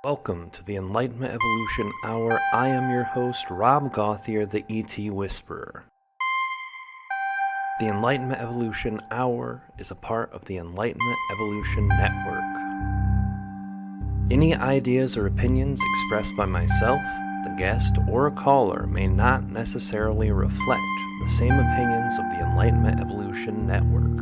Welcome to the Enlightenment Evolution Hour. I am your host, Rob Gauthier the ET Whisperer. The Enlightenment Evolution Hour is a part of the Enlightenment Evolution Network. Any ideas or opinions expressed by myself, the guest, or a caller may not necessarily reflect the same opinions of the Enlightenment Evolution Network.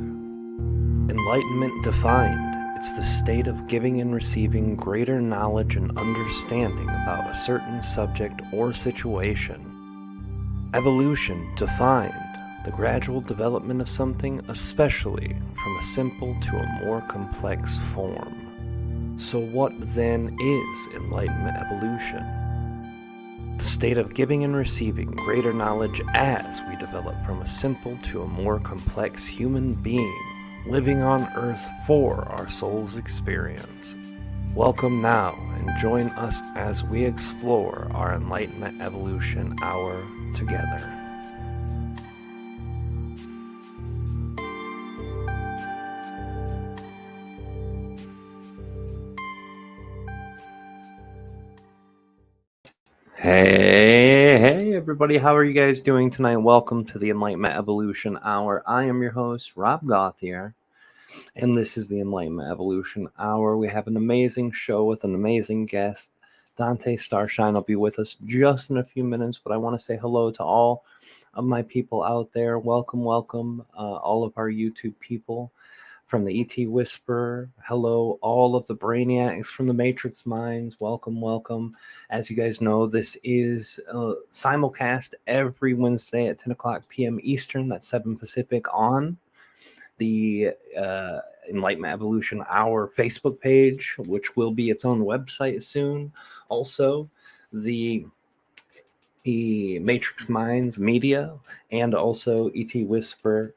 Enlightenment defined. It's the state of giving and receiving greater knowledge and understanding about a certain subject or situation. Evolution defined. The gradual development of something, especially from a simple to a more complex form. So what then is Enlightenment Evolution? The state of giving and receiving greater knowledge as we develop from a simple to a more complex human being, living on Earth for our soul's experience. Welcome now and join us as we explore our Enlightenment Evolution Hour together. Hey everybody, how are you guys doing tonight? Welcome to the Enlightenment Evolution Hour. I am your host, Rob Gauthier, and this is the Enlightenment Evolution Hour. We have an amazing show with an amazing guest. Dante Starshine will be with us just in a few minutes, but I want to say hello to all of my people out there. Welcome, all of our YouTube people. From the ET Whisperer, hello, all of the brainiacs from the Matrix Minds, welcome. As you guys know, this is simulcast every Wednesday at 10 o'clock p.m. Eastern, that's 7 Pacific, on the Enlightenment Evolution Hour Facebook page, which will be its own website soon. Also, the Matrix Minds Media, and also ET Whisperer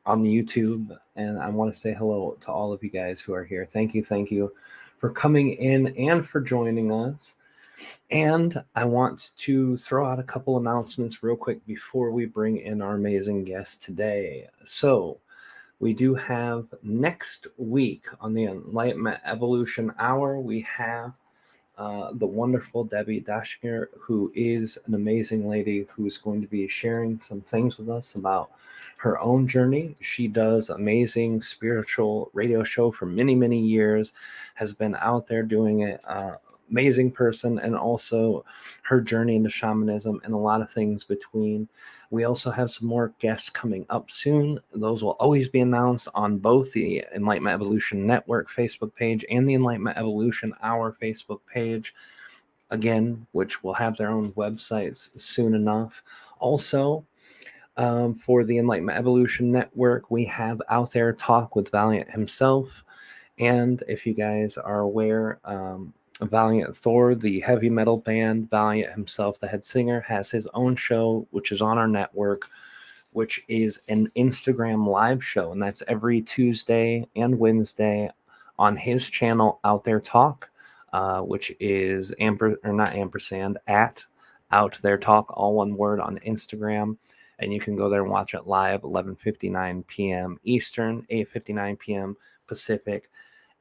on YouTube. And I want to say hello to all of you guys who are here. Thank you for coming in and for joining us. And I want to throw out a couple announcements real quick before we bring in our amazing guest today. So we do have next week on the Enlightenment Evolution Hour, we have the wonderful Debbie Dashinger, who is an amazing lady who's going to be sharing some things with us about her own journey. She does amazing spiritual radio show for many years, has been out there doing it. Amazing person, and also her journey into shamanism and a lot of things between. We also have some more guests coming up soon. Those will always be announced on both the Enlightenment Evolution Network Facebook page and the Enlightenment Evolution Hour Facebook page, again, which will have their own websites soon enough. Also, for the Enlightenment Evolution Network, we have Out There Talk with Valiant himself. And if you guys are aware, Valiant Thor, the heavy metal band, Valiant himself, the head singer, has his own show, which is on our network, which is an Instagram live show. And that's every Tuesday and Wednesday on his channel, Out There Talk, which is at Out There Talk, all one word, on Instagram. And you can go there and watch it live, 11:59 p.m. Eastern, 8:59 p.m. Pacific,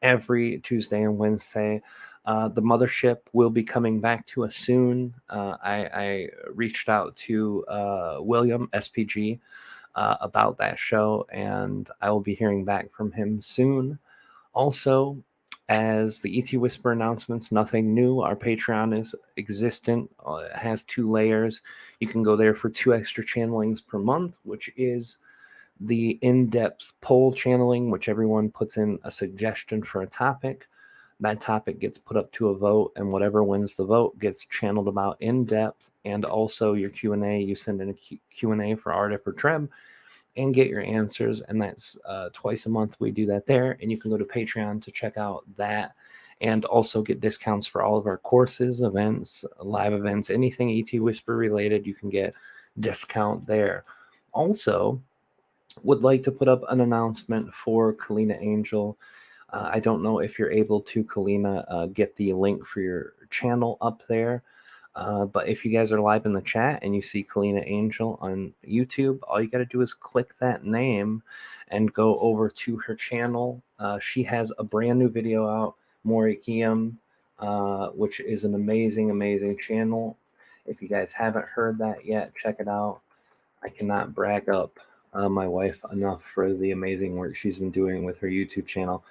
every Tuesday and Wednesday. The mothership will be coming back to us soon. I reached out to William SPG about that show, and I will be hearing back from him soon. Also, as the ET Whisper announcements, nothing new. Our Patreon is existent. It has 2 layers. You can go there for 2 extra channelings per month, which is the in-depth poll channeling, which everyone puts in a suggestion for a topic. That topic gets put up to a vote, and whatever wins the vote gets channeled about in depth. And also your Q&A, you send in a Q&A for Aridif or Treb and get your answers. And that's twice a month we do that there. And you can go to Patreon to check out that, and also get discounts for all of our courses, events, live events, anything ET Whisper related. You can get discount there. Also, would like to put up an announcement for Kalina Angel. I don't know if you're able to, Kalina, get the link for your channel up there. But if you guys are live in the chat and you see Kalina Angel on YouTube, all you got to do is click that name and go over to her channel. She has a brand new video out, Morikium, which is an amazing channel. If you guys haven't heard that yet, check it out. I cannot brag up my wife enough for the amazing work she's been doing with her YouTube channel.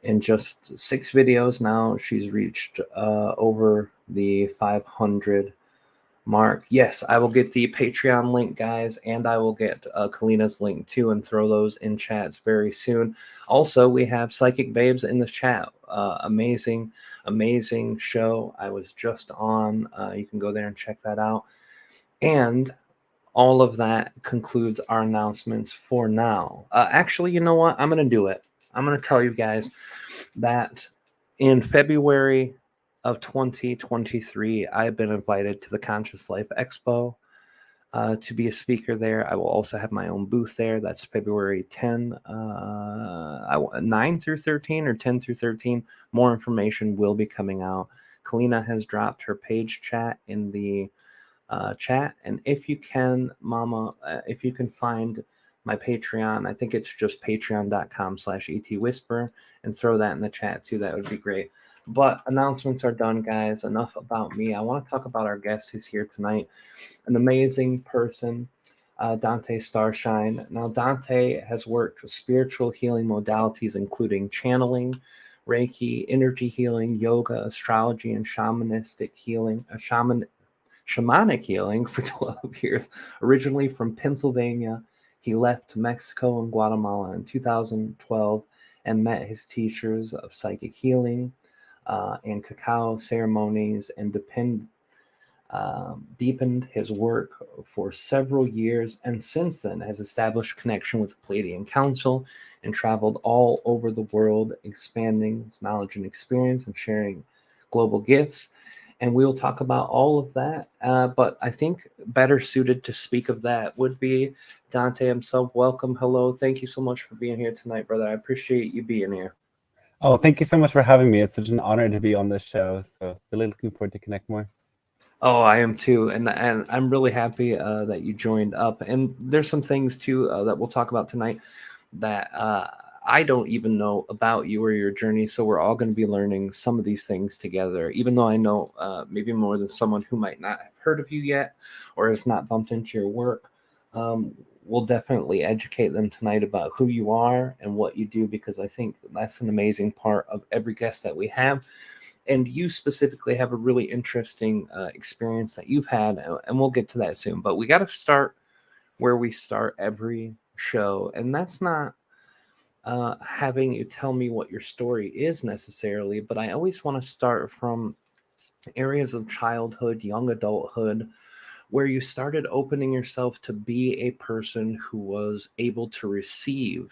In just 6 videos now, she's reached over the 500 mark. Yes, I will get the Patreon link, guys, and I will get Kalina's link too and throw those in chats very soon. Also, we have Psychic Babes in the chat. Amazing show. I was just on. You can go there and check that out. And all of that concludes our announcements for now. Actually, you know what? I'm going to do it. I'm going to tell you guys that in February of 2023, I've been invited to the Conscious Life Expo to be a speaker there. I will also have my own booth there. That's February 9 through 13 or 10 through 13. More information will be coming out. Kalina has dropped her page chat in the chat, and if you can, Mama, if you can find my Patreon, I think it's just patreon.com/ET Whisperer, and throw that in the chat too. That would be great. But announcements are done, guys. Enough about me. I want to talk about our guest who's here tonight. An amazing person, Dante Starshine. Now, Dante has worked with spiritual healing modalities, including channeling, Reiki, energy healing, yoga, astrology, and shamanistic healing. Shamanic healing for 12 years. Originally from Pennsylvania, he left Mexico and Guatemala in 2012 and met his teachers of psychic healing and cacao ceremonies, and deepened his work for several years, and since then has established connection with the Pleiadian Council and traveled all over the world, expanding his knowledge and experience and sharing global gifts. And we'll talk about all of that. But I think better suited to speak of that would be Dante himself. Welcome. Hello. Thank you so much for being here tonight, brother. I appreciate you being here. Oh, thank you so much for having me. It's such an honor to be on this show. So really looking forward to connect more. Oh, I am too. And I'm really happy that you joined up. And there's some things too that we'll talk about tonight that I don't even know about you or your journey. So we're all going to be learning some of these things together, even though I know maybe more than someone who might not have heard of you yet or has not bumped into your work. We'll definitely educate them tonight about who you are and what you do, because I think that's an amazing part of every guest that we have. And you specifically have a really interesting experience that you've had, and we'll get to that soon. But we got to start where we start every show, and that's not having you tell me what your story is necessarily, but I always want to start from areas of childhood, young adulthood, where you started opening yourself to be a person who was able to receive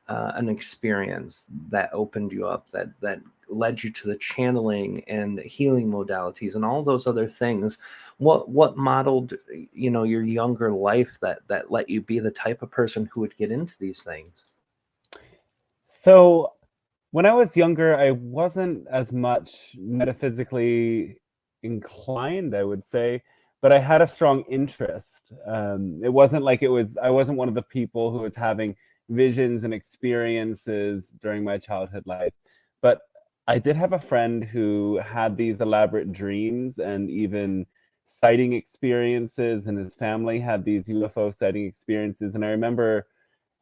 an experience that opened you up, that led you to the channeling and healing modalities and all those other things. What modeled, your younger life that let you be the type of person who would get into these things? So when I was younger, I wasn't as much metaphysically inclined, I would say, but I had a strong interest. It wasn't like I wasn't one of the people who was having visions and experiences during my childhood life. But I did have a friend who had these elaborate dreams and even sighting experiences, and his family had these UFO sighting experiences. And I remember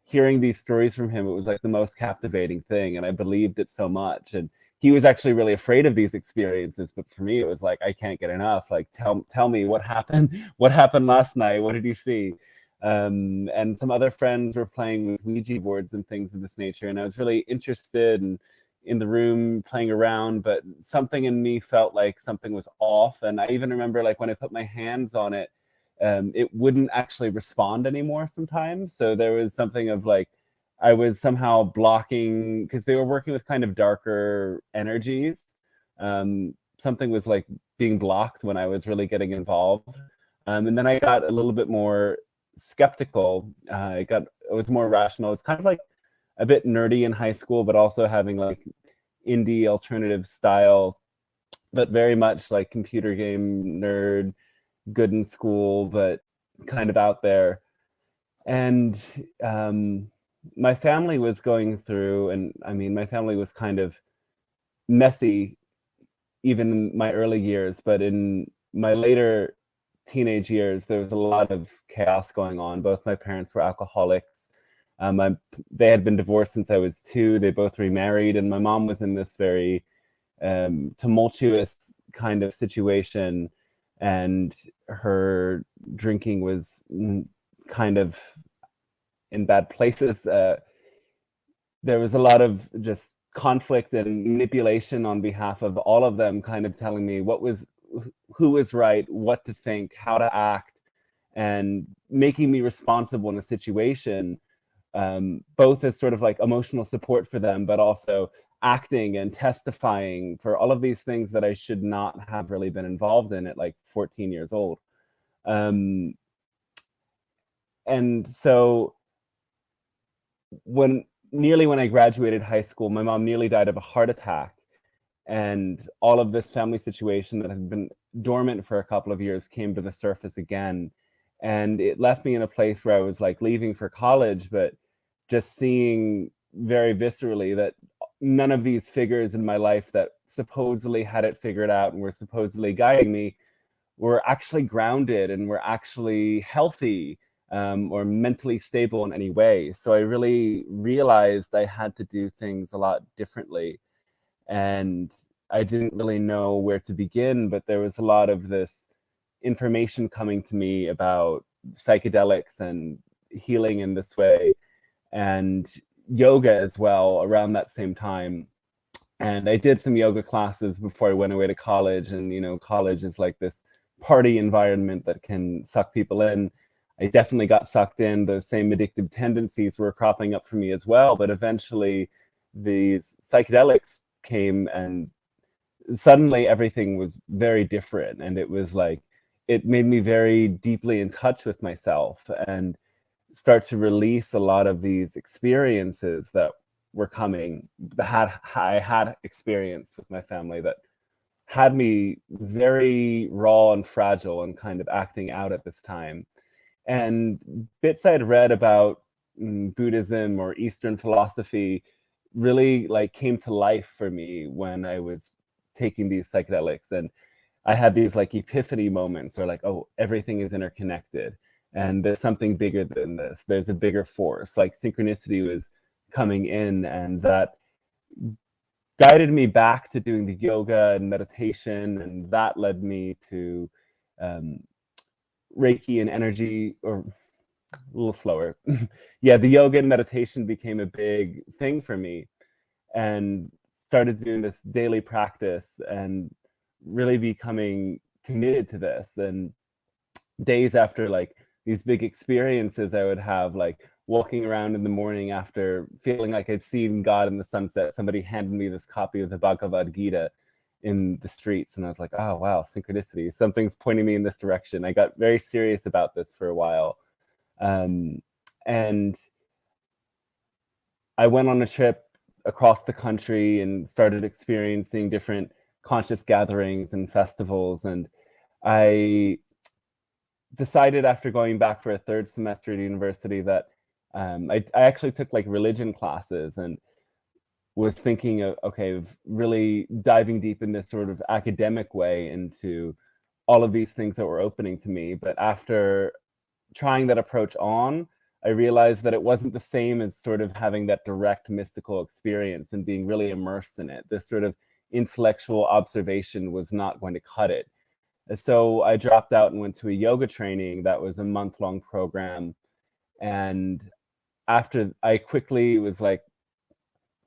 hearing these stories from him. It was like the most captivating thing, and I believed it so much. And he was actually really afraid of these experiences, but for me it was like, I can't get enough. Like, tell me what happened. What happened last night? What did you see? And some other friends were playing with Ouija boards and things of this nature, and I was really interested in the room playing around, but something in me felt like something was off. And I even remember, like, when I put my hands on it, it wouldn't actually respond anymore sometimes. So there was something of like, I was somehow blocking, because they were working with kind of darker energies. Something was like being blocked when I was really getting involved. And then I got a little bit more skeptical. I was more rational. It's kind of like a bit nerdy in high school, but also having like indie alternative style, but very much like computer game nerd, good in school, but kind of out there. And my family was going through, and I mean, my family was kind of messy even in my early years, but in my later teenage years, there was a lot of chaos going on. Both my parents were alcoholics. They had been divorced since I was 2. They both remarried, and my mom was in this very tumultuous kind of situation, and her drinking was kind of in bad places. There was a lot of just conflict and manipulation on behalf of all of them, kind of telling me who was right, what to think, how to act, and making me responsible in a situation, both as sort of like emotional support for them, but also acting and testifying for all of these things that I should not have really been involved in at like 14 years old. And so when I graduated high school, my mom nearly died of a heart attack. And all of this family situation that had been dormant for a couple of years came to the surface again. And it left me in a place where I was like leaving for college, but just seeing very viscerally that none of these figures in my life that supposedly had it figured out and were supposedly guiding me were actually grounded and were actually healthy, or mentally stable in any way. So I really realized I had to do things a lot differently. And I didn't really know where to begin, but there was a lot of this information coming to me about psychedelics and healing in this way, and yoga as well around that same time. And I did some yoga classes before I went away to college. And, you know, college is like this party environment that can suck people in. I definitely got sucked in. Those same addictive tendencies were cropping up for me as well. But eventually these psychedelics came, and suddenly everything was very different. And it was like, it made me very deeply in touch with myself and start to release a lot of these experiences that were coming, that I had experienced with my family, that had me very raw and fragile and kind of acting out at this time. And bits I'd read about Buddhism or Eastern philosophy really like came to life for me when I was taking these psychedelics. And I had these like epiphany moments where like, oh, everything is interconnected and there's something bigger than this. There's a bigger force. Like synchronicity was coming in, and that guided me back to doing the yoga and meditation. And that led me to Reiki and energy, or a little slower. Yeah, the yoga and meditation became a big thing for me, and started doing this daily practice and really becoming committed to this. And days after like these big experiences, I would have like walking around in the morning after feeling like I'd seen God in the sunset. Somebody handed me this copy of the Bhagavad Gita in the streets, and I was like, oh wow, synchronicity, something's pointing me in this direction. I got very serious about this for a while, and I went on a trip across the country and started experiencing different conscious gatherings and festivals. And I decided after going back for a 3rd semester at university that I actually took like religion classes, and was thinking of, okay, of really diving deep in this sort of academic way into all of these things that were opening to me. But after trying that approach on, I realized that it wasn't the same as sort of having that direct mystical experience and being really immersed in it. This sort of intellectual observation was not going to cut it. And so I dropped out and went to a yoga training that was a month-long program. And after, I quickly was like,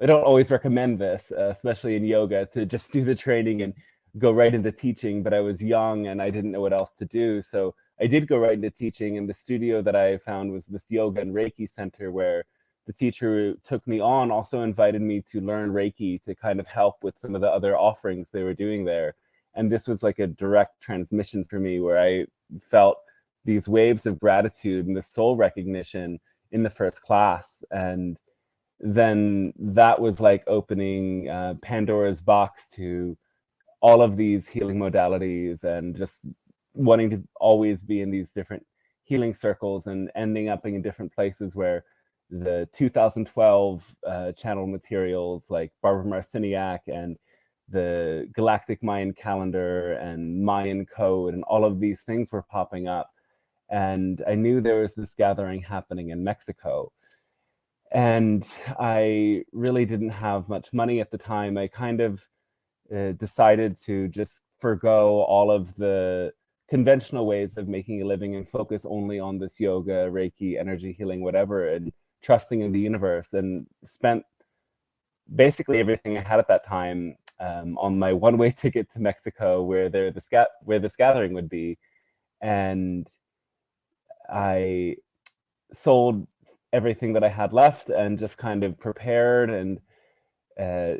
I don't always recommend this, especially in yoga, to just do the training and go right into teaching, but I was young and I didn't know what else to do. So I did go right into teaching, and the studio that I found was this yoga and Reiki center, where the teacher who took me on also invited me to learn Reiki to kind of help with some of the other offerings they were doing there. And this was like a direct transmission for me, where I felt these waves of gratitude and the soul recognition in the first class. And then that was like opening Pandora's box to all of these healing modalities, and just wanting to always be in these different healing circles and ending up in different places where the 2012 channel materials like Barbara Marciniak and the galactic Mayan calendar and Mayan code, and all of these things were popping up. And I knew there was this gathering happening in Mexico. And I really didn't have much money at the time. I kind of decided to just forgo all of the conventional ways of making a living and focus only on this yoga, Reiki, energy healing, whatever, and trusting in the universe, and spent basically everything I had at that time on my one-way ticket to Mexico, where this gathering would be. And I sold everything that I had left and just kind of prepared, and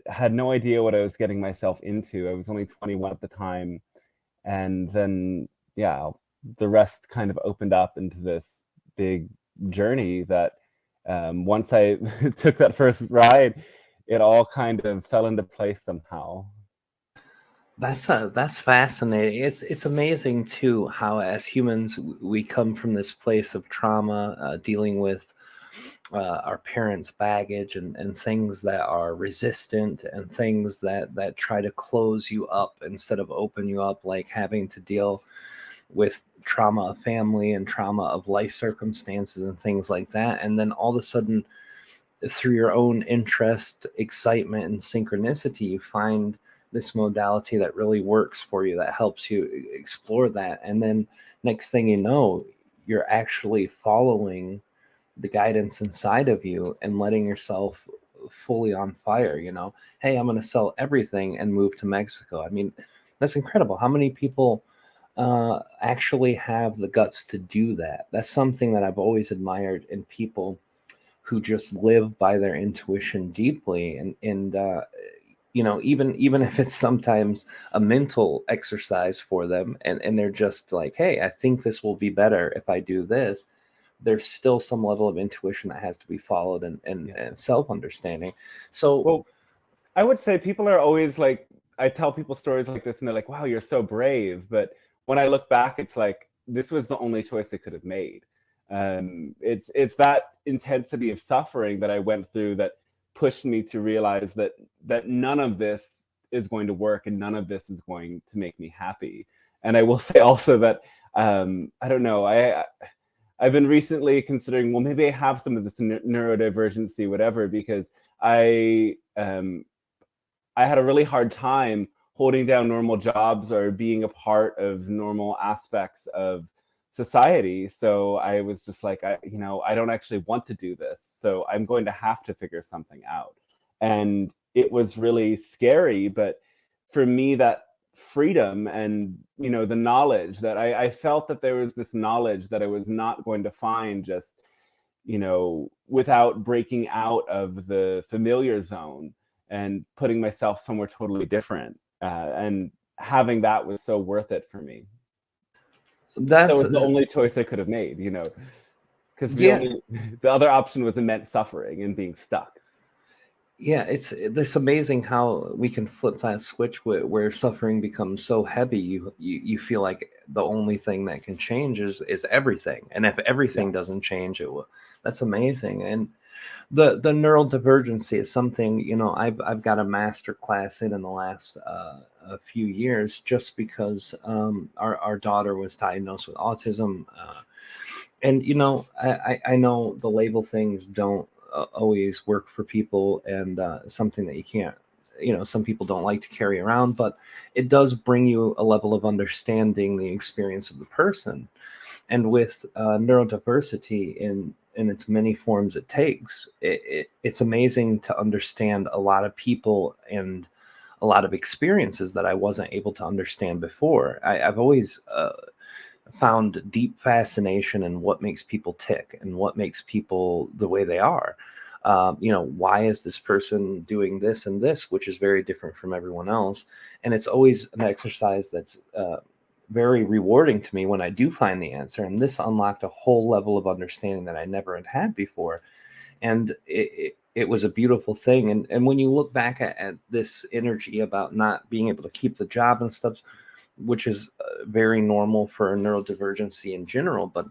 had no idea what I was getting myself into. I was only 21 at the time. And then, yeah, the rest kind of opened up into this big journey that once I took that first ride, it all kind of fell into place somehow. That's fascinating. It's amazing too how as humans we come from this place of trauma, dealing with our parents' baggage and things that are resistant and things that try to close you up instead of open you up, like having to deal with trauma of family and trauma of life circumstances and things like that. And then all of a sudden, through your own interest, excitement, and synchronicity, you find this modality that really works for you, that helps you explore that. And then next thing you know, you're actually following the guidance inside of you and letting yourself fully on fire. Hey, I'm going to sell everything and move to Mexico. I mean, that's incredible. How many people actually have the guts to do that? That's something that I've always admired in people who just live by their intuition deeply. And even if it's sometimes a mental exercise for them, and they're just like, hey, I think this will be better if I do this, there's still some level of intuition that has to be followed, and self-understanding. So, well, I would say people are always like, I tell people stories like this and they're like, wow, you're so brave. But when I look back, it's like, this was the only choice I could have made. It's that intensity of suffering that I went through that pushed me to realize that none of this is going to work and none of this is going to make me happy. And I will say also that I don't know, I've been recently considering, well, maybe I have some of this neurodivergency, whatever, because I had a really hard time holding down normal jobs or being a part of normal aspects of society. So I was just like, I don't actually want to do this. So I'm going to have to figure something out. And it was really scary. But for me, that freedom and, the knowledge that I felt that there was this knowledge that I was not going to find just, without breaking out of the familiar zone and putting myself somewhere totally different. And having that was so worth it for me. That was the only choice I could have made, because the other option was immense suffering and being stuck. Yeah, it's amazing how we can flip that switch where suffering becomes so heavy. You feel like the only thing that can change is everything, and if everything doesn't change, it will. That's amazing. And the neurodivergency is something I've got a master class in the last a few years, just because our daughter was diagnosed with autism, and I know the label things don't always work for people, and something that you can't, some people don't like to carry around, but it does bring you a level of understanding the experience of the person. And with neurodiversity in its many forms it takes, it's amazing to understand a lot of people and a lot of experiences that I wasn't able to understand before. I've always found deep fascination in what makes people tick and what makes people the way they are. Why is this person doing this and this, which is very different from everyone else? And it's always an exercise that's very rewarding to me when I do find the answer. And this unlocked a whole level of understanding that I never had before. And it was a beautiful thing. And when you look back at this energy about not being able to keep the job and stuff, which is very normal for neurodivergency in general, but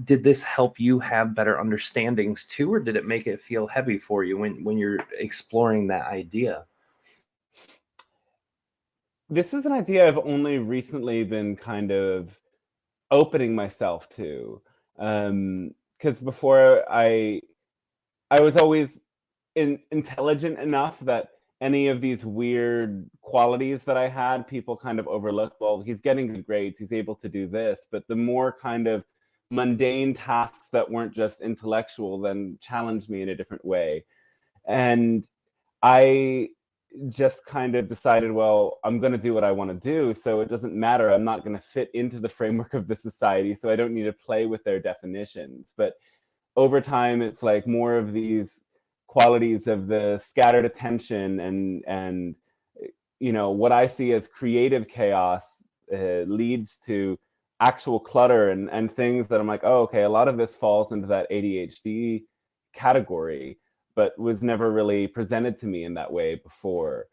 did this help you have better understandings too, or did it make it feel heavy for you when you're exploring that idea? This is an idea I've only recently been kind of opening myself to, because before I was always intelligent enough that any of these weird qualities that I had, people kind of overlooked. Well, he's getting good grades, he's able to do this. But the more kind of mundane tasks that weren't just intellectual then challenged me in a different way. And I just kind of decided, well, I'm going to do what I want to do. So it doesn't matter. I'm not going to fit into the framework of the society. So I don't need to play with their definitions. But over time, it's like more of these qualities of the scattered attention and what I see as creative chaos leads to actual clutter and things that I'm like, oh, okay, a lot of this falls into that ADHD category, but was never really presented to me in that way before.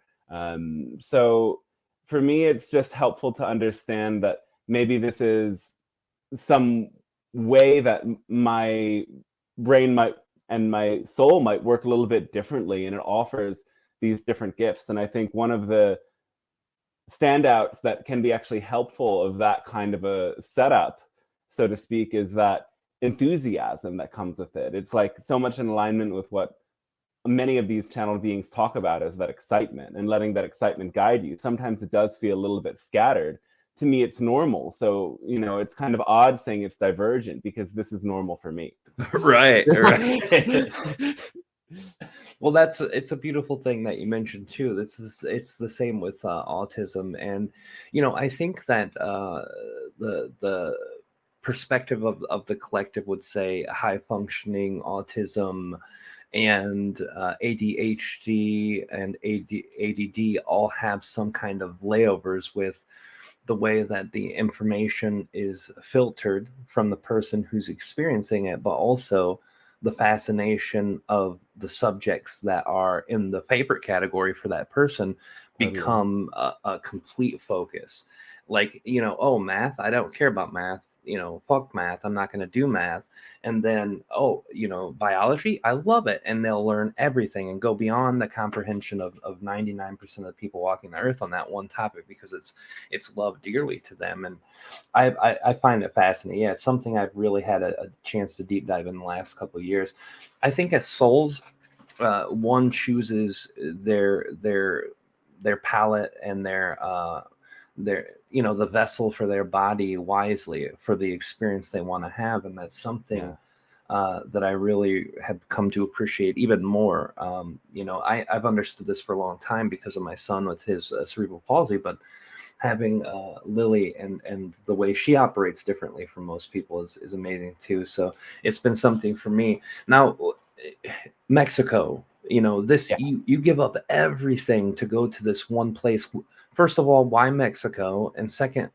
So for me, it's just helpful to understand that maybe this is some way that my brain might and my soul might work a little bit differently, and it offers these different gifts. And I think one of the standouts that can be actually helpful of that kind of a setup, so to speak, is that enthusiasm that comes with it. It's like so much in alignment with what many of these channeled beings talk about, is that excitement and letting that excitement guide you. Sometimes it does feel a little bit scattered. To me, it's normal. So, it's kind of odd saying it's divergent because this is normal for me. Right. Well, it's a beautiful thing that you mentioned too. It's the same with autism, and I think that the perspective of the collective would say high functioning autism and ADHD and ADD all have some kind of layovers with the way that the information is filtered from the person who's experiencing it, but also the fascination of the subjects that are in the favorite category for that person become a complete focus. Like, oh, math, I don't care about math. Fuck math, I'm not going to do math. And then, oh, biology, I love it. And they'll learn everything and go beyond the comprehension of 99% of the people walking the earth on that one topic because it's loved dearly to them. And I find it fascinating. Yeah, it's something I've really had a chance to deep dive in the last couple of years. I think as souls, one chooses their palette and their the vessel for their body wisely for the experience they want to have, and that's something that I really have come to appreciate even more. I've understood this for a long time because of my son with his cerebral palsy, but having Lily and the way she operates differently from most people is amazing too. So it's been something for me. Now, Mexico, you give up everything to go to this one place. First of all, why Mexico? And second,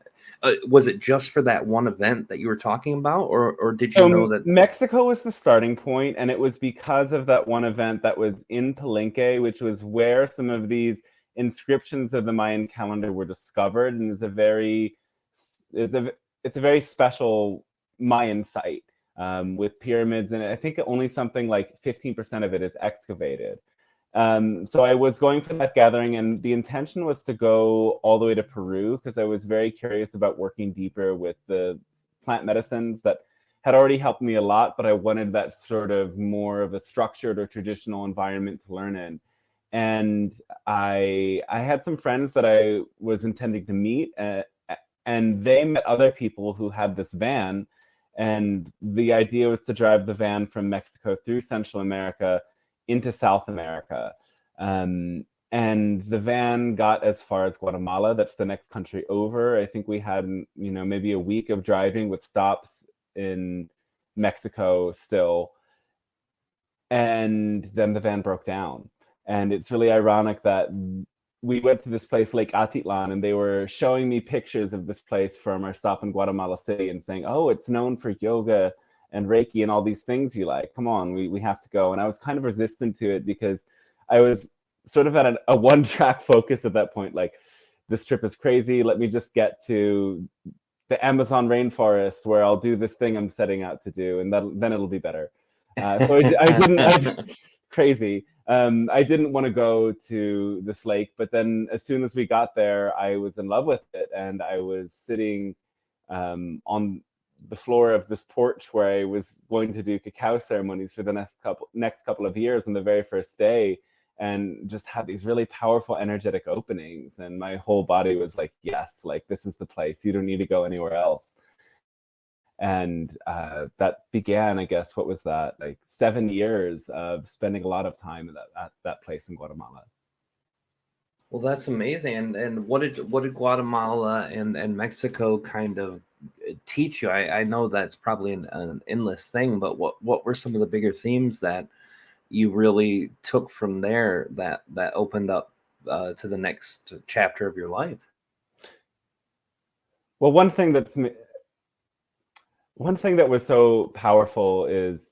was it just for that one event that you were talking about, or did you know that Mexico was the starting point, and it was because of that one event that was in Palenque, which was where some of these inscriptions of the Mayan calendar were discovered, and it's a very special Mayan site with pyramids, and I think only something like 15% of it is excavated. So I was going for that gathering, and the intention was to go all the way to Peru because I was very curious about working deeper with the plant medicines that had already helped me a lot, but I wanted that sort of more of a structured or traditional environment to learn in. And I had some friends that I was intending to meet, and they met other people who had this van, and the idea was to drive the van from Mexico through Central America into South America. And the van got as far as Guatemala. That's the next country over. I think we had, maybe a week of driving with stops in Mexico still. And then the van broke down. And it's really ironic that we went to this place, Lake Atitlan, and they were showing me pictures of this place from our stop in Guatemala City and saying, oh, it's known for yoga and Reiki and all these things you like. Come on, we have to go. And I was kind of resistant to it because I was sort of at a one-track focus at that point. Like, this trip is crazy. Let me just get to the Amazon rainforest where I'll do this thing I'm setting out to do, and then it'll be better. So I didn't. Crazy. I didn't want to go to this lake, but then as soon as we got there, I was in love with it, and I was sitting on the floor of this porch where I was going to do cacao ceremonies for the next couple of years on the very first day, and just had these really powerful energetic openings, and my whole body was like, yes, like this is the place. You don't need to go anywhere else. And that began, I guess, what was that, like 7 years of spending a lot of time at that place in Guatemala. Well, that's amazing. And what did Guatemala and Mexico kind of teach you? I know that's probably an endless thing, but what were some of the bigger themes that you really took from there that opened up to the next chapter of your life? Well, one thing that was so powerful is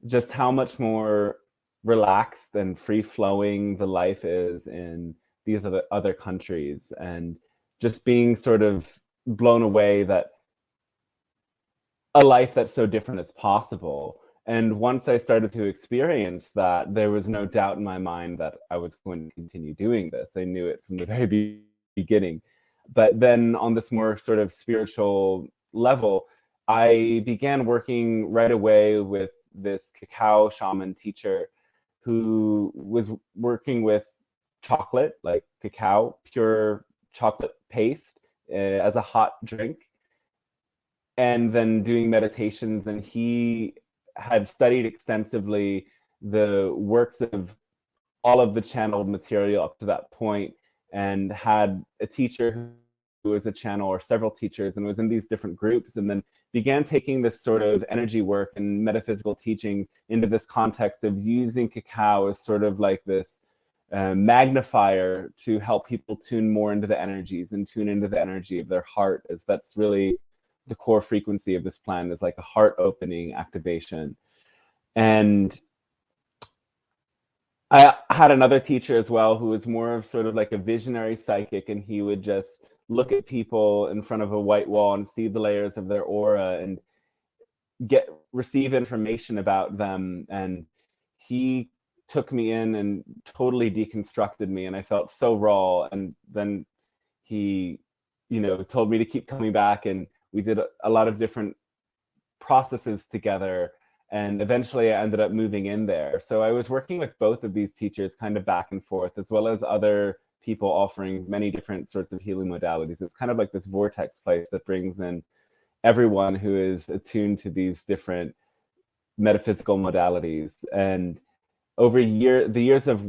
just how much more relaxed and free-flowing the life is in these other countries, and just being sort of blown away that a life that's so different is possible. And once I started to experience that, there was no doubt in my mind that I was going to continue doing this. I knew it from the very beginning. But then on this more sort of spiritual level, I began working right away with this cacao shaman teacher who was working with chocolate, like cacao, pure chocolate paste, as a hot drink, and then doing meditations. And he had studied extensively the works of all of the channeled material up to that point, and had a teacher who was a channel, or several teachers, and was in these different groups, and then began taking this sort of energy work and metaphysical teachings into this context of using cacao as sort of like this magnifier to help people tune more into the energies and tune into the energy of their heart, as that's really the core frequency of this plan, is like a heart opening activation. And I had another teacher as well who was more of sort of like a visionary psychic, and he would just look at people in front of a white wall and see the layers of their aura and receive information about them. And he took me in and totally deconstructed me, and I felt so raw. And then he, told me to keep coming back, and we did a lot of different processes together, and eventually I ended up moving in there. So I was working with both of these teachers kind of back and forth, as well as other people offering many different sorts of healing modalities. It's kind of like this vortex place that brings in everyone who is attuned to these different metaphysical modalities. And over the years of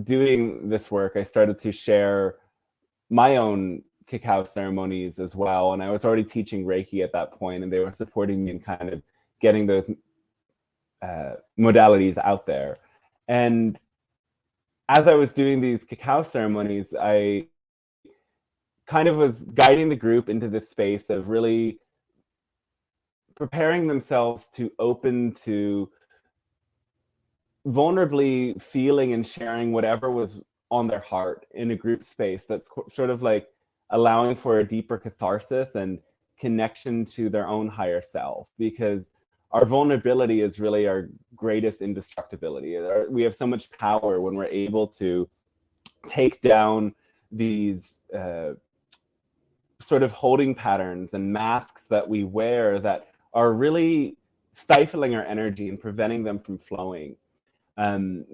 doing this work, I started to share my own cacao ceremonies as well. And I was already teaching Reiki at that point, and they were supporting me in kind of getting those modalities out there. And as I was doing these cacao ceremonies, I kind of was guiding the group into this space of really preparing themselves to open to vulnerably feeling and sharing whatever was on their heart in a group space, that's sort of like allowing for a deeper catharsis and connection to their own higher self, because our vulnerability is really our greatest indestructibility. We have so much power when we're able to take down these sort of holding patterns and masks that we wear that are really stifling our energy and preventing them from flowing.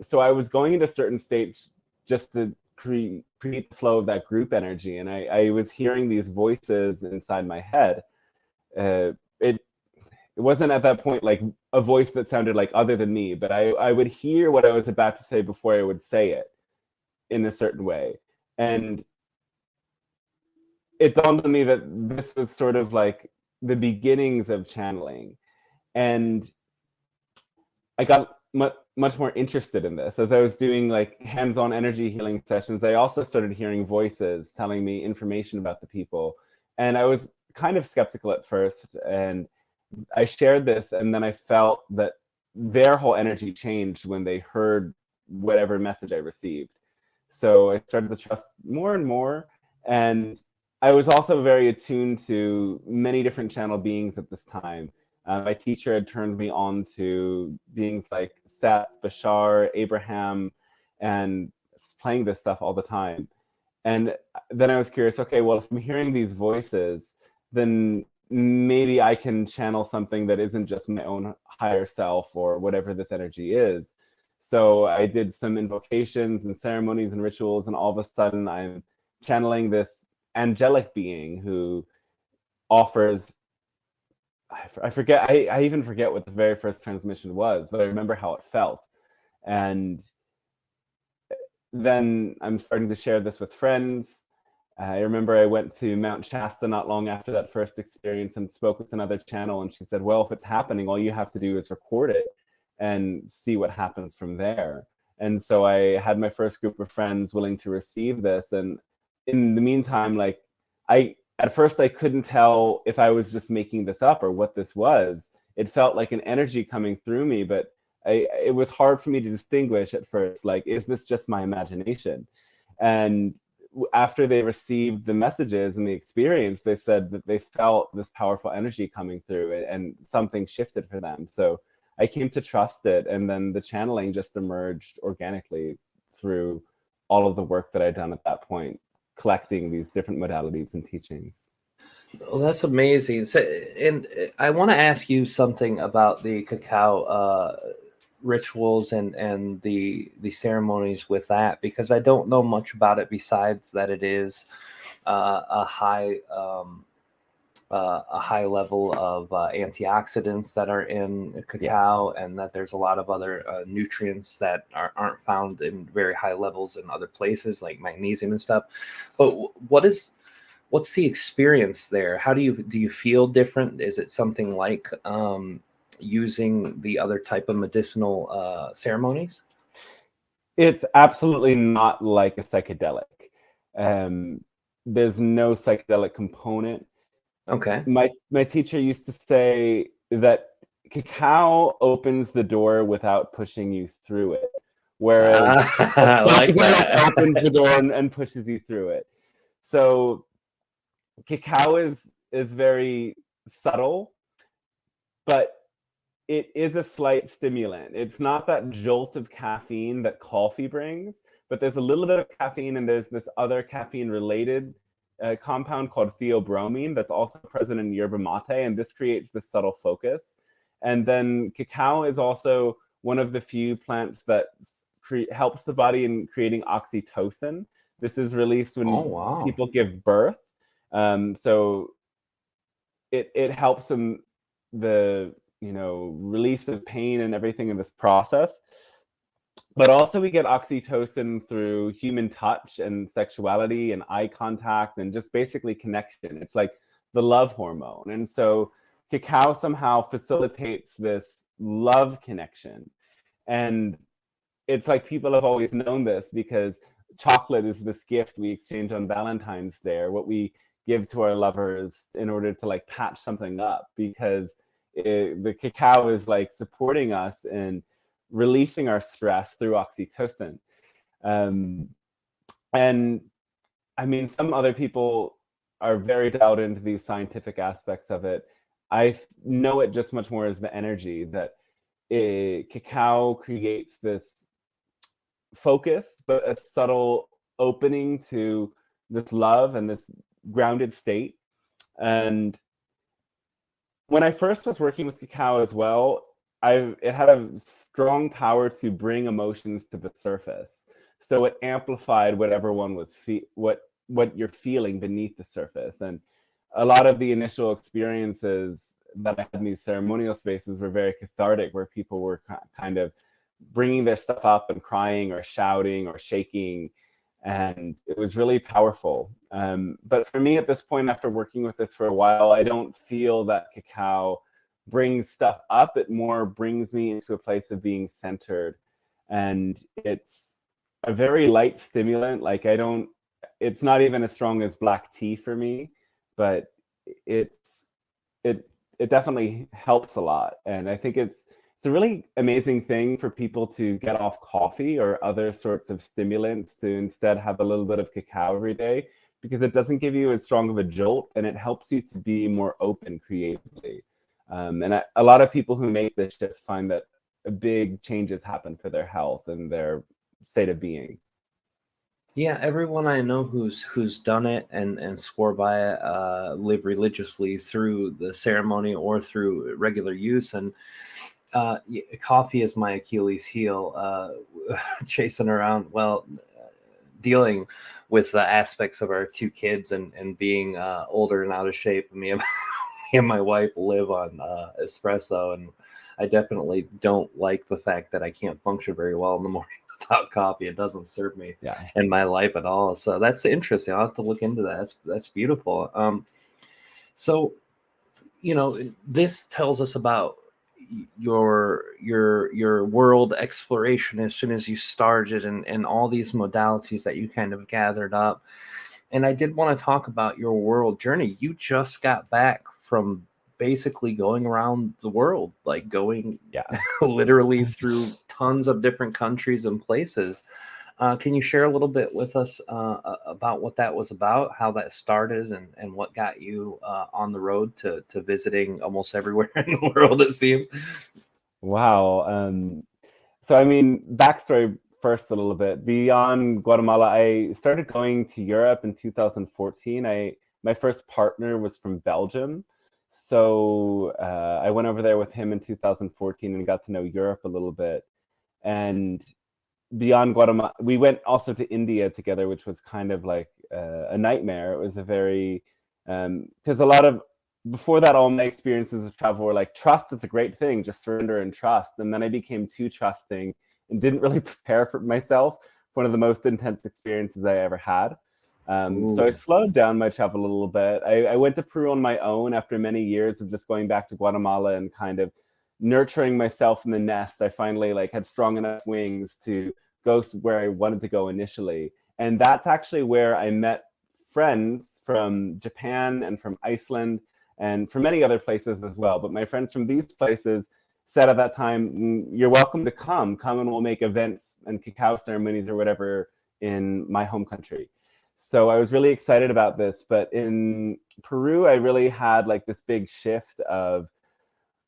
So I was going into certain states just to create the flow of that group energy, and I was hearing these voices inside my head. It wasn't at that point like a voice that sounded like other than me, but I would hear what I was about to say before I would say it in a certain way. And it dawned on me that this was sort of like the beginnings of channeling. And I got much more interested in this. As I was doing like hands-on energy healing sessions, I also started hearing voices telling me information about the people. And I was kind of skeptical at first, and I shared this, and then I felt that their whole energy changed when they heard whatever message I received. So I started to trust more and more. And I was also very attuned to many different channel beings at this time. My teacher had turned me on to beings like Seth, Bashar, Abraham, and playing this stuff all the time. And then I was curious, okay, well, if I'm hearing these voices, then maybe I can channel something that isn't just my own higher self or whatever this energy is. So I did some invocations and ceremonies and rituals, and all of a sudden I'm channeling this angelic being who offers, I forget, I even forget what the very first transmission was, but I remember how it felt. And then I'm starting to share this with friends. I remember I went to Mount Shasta not long after that first experience and spoke with another channel, and she said, well, if it's happening, all you have to do is record it and see what happens from there. And so I had my first group of friends willing to receive this. And in the meantime, like, at first I couldn't tell if I was just making this up or what this was. It felt like an energy coming through me, but it was hard for me to distinguish at first, like, is this just my imagination? And after they received the messages and the experience, they said that they felt this powerful energy coming through it, and something shifted for them. So I came to trust it, and then the channeling just emerged organically through all of the work that I'd done at that point, collecting these different modalities and teachings. Well, that's amazing. So, and I want to ask you something about the cacao rituals and the ceremonies with that, because I don't know much about it besides that it is a high level of antioxidants that are in cacao, and that there's a lot of other nutrients that aren't found in very high levels in other places, like magnesium and stuff. But what's the experience there? How do you feel different? Is it something like using the other type of medicinal ceremonies? It's absolutely not like a psychedelic. There's no psychedelic component. Okay. My teacher used to say that cacao opens the door without pushing you through it, whereas I like that. opens the door and pushes you through it. So cacao is very subtle, but it is a slight stimulant. It's not that jolt of caffeine that coffee brings, but there's a little bit of caffeine, and there's this other caffeine-related compound called theobromine that's also present in yerba mate, and this creates this subtle focus. And then cacao is also one of the few plants that helps the body in creating oxytocin. This is released when people give birth. So it helps them, the release of pain and everything in this process. But also we get oxytocin through human touch and sexuality and eye contact and just basically connection. It's like the love hormone. And so cacao somehow facilitates this love connection. And it's like people have always known this, because chocolate is this gift we exchange on Valentine's Day, or what we give to our lovers in order to like patch something up, because the cacao is like supporting us in releasing our stress through oxytocin. And I mean, some other people are very dialed into these scientific aspects of it. I know it just much more as the energy that cacao creates this focus, but a subtle opening to this love and this grounded state. And when I first was working with cacao as well, it had a strong power to bring emotions to the surface. So it amplified whatever one was what you're feeling beneath the surface. And a lot of the initial experiences that I had in these ceremonial spaces were very cathartic, where people were kind of bringing their stuff up and crying or shouting or shaking. And it was really powerful. But for me at this point, after working with this for a while, I don't feel that cacao brings stuff up. It more brings me into a place of being centered. And it's a very light stimulant. Like it's not even as strong as black tea for me, but it definitely helps a lot. And I think it's a really amazing thing for people to get off coffee or other sorts of stimulants, to instead have a little bit of cacao every day, because it doesn't give you as strong of a jolt, and it helps you to be more open creatively. And a lot of people who make this shift find that big changes happen for their health and their state of being. Yeah, everyone I know who's done it and swore by it, live religiously through the ceremony or through regular use. And coffee is my Achilles heel. Chasing around, dealing with the aspects of our two kids and being older and out of shape. Me and, me and my wife live on espresso, and I definitely don't like the fact that I can't function very well in the morning without coffee. It doesn't serve me in my life at all. So that's interesting. I'll have to look into that. That's beautiful. So, this tells us about your world exploration as soon as you started, and all these modalities that you kind of gathered up. And I did want to talk about your world journey. You just got back from basically going around the world, like going literally through tons of different countries and places. Can you share a little bit with us about what that was about, how that started, and what got you on the road to visiting almost everywhere in the world, it seems? Wow. So, I mean, backstory first a little bit. Beyond Guatemala, I started going to Europe in 2014. My first partner was from Belgium. So I went over there with him in 2014 and got to know Europe a little bit. And beyond Guatemala, we went also to India together, which was kind of like a nightmare. It was a very, because before that, all my experiences of travel were like, trust is a great thing, just surrender and trust. And then I became too trusting and didn't really prepare for myself. One of the most intense experiences I ever had. So I slowed down my travel a little bit. I went to Peru on my own after many years of just going back to Guatemala and kind of nurturing myself in the nest. I finally had strong enough wings to go where I wanted to go initially. And that's actually where I met friends from Japan and from Iceland and from many other places as well. But my friends from these places said at that time, you're welcome to come and we'll make events and cacao ceremonies or whatever in my home country. So I was really excited about this. But in Peru, I really had this big shift of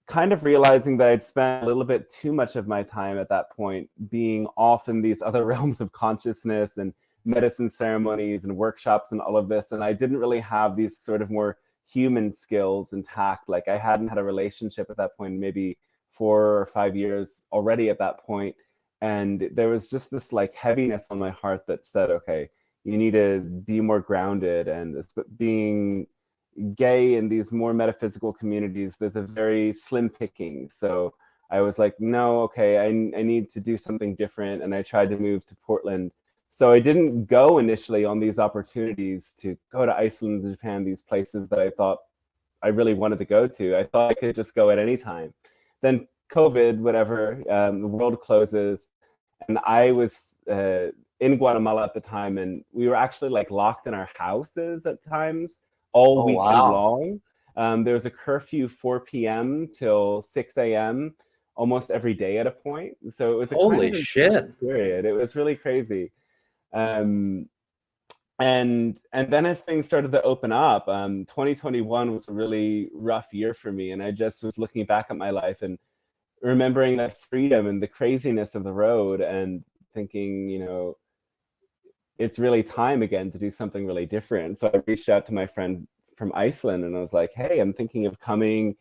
kind of realizing that I'd spent a little bit too much of my time at that point being off in these other realms of consciousness and medicine ceremonies and workshops and all of this. And I didn't really have these sort of more human skills intact. I hadn't had a relationship at that point, maybe 4 or 5 years already at that point. And there was just this heaviness on my heart that said, okay, you need to be more grounded. And being gay in these more metaphysical communities, there's a very slim picking. So I was like, no, okay, I need to do something different. And I tried to move to Portland. So I didn't go initially on these opportunities to go to Iceland, Japan, these places that I thought I really wanted to go to. I thought I could just go at any time. Then COVID, whatever, the world closes. And I was in Guatemala at the time, and we were actually locked in our houses at times all weekend long. There was a curfew 4 p.m. till 6 a.m. almost every day at a point. So it was a holy shit period. It was really crazy. And then as things started to open up, 2021 was a really rough year for me. And I just was looking back at my life and remembering that freedom and the craziness of the road and thinking, it's really time again to do something really different. So I reached out to my friend from Iceland and I was like, hey, I'm thinking of coming.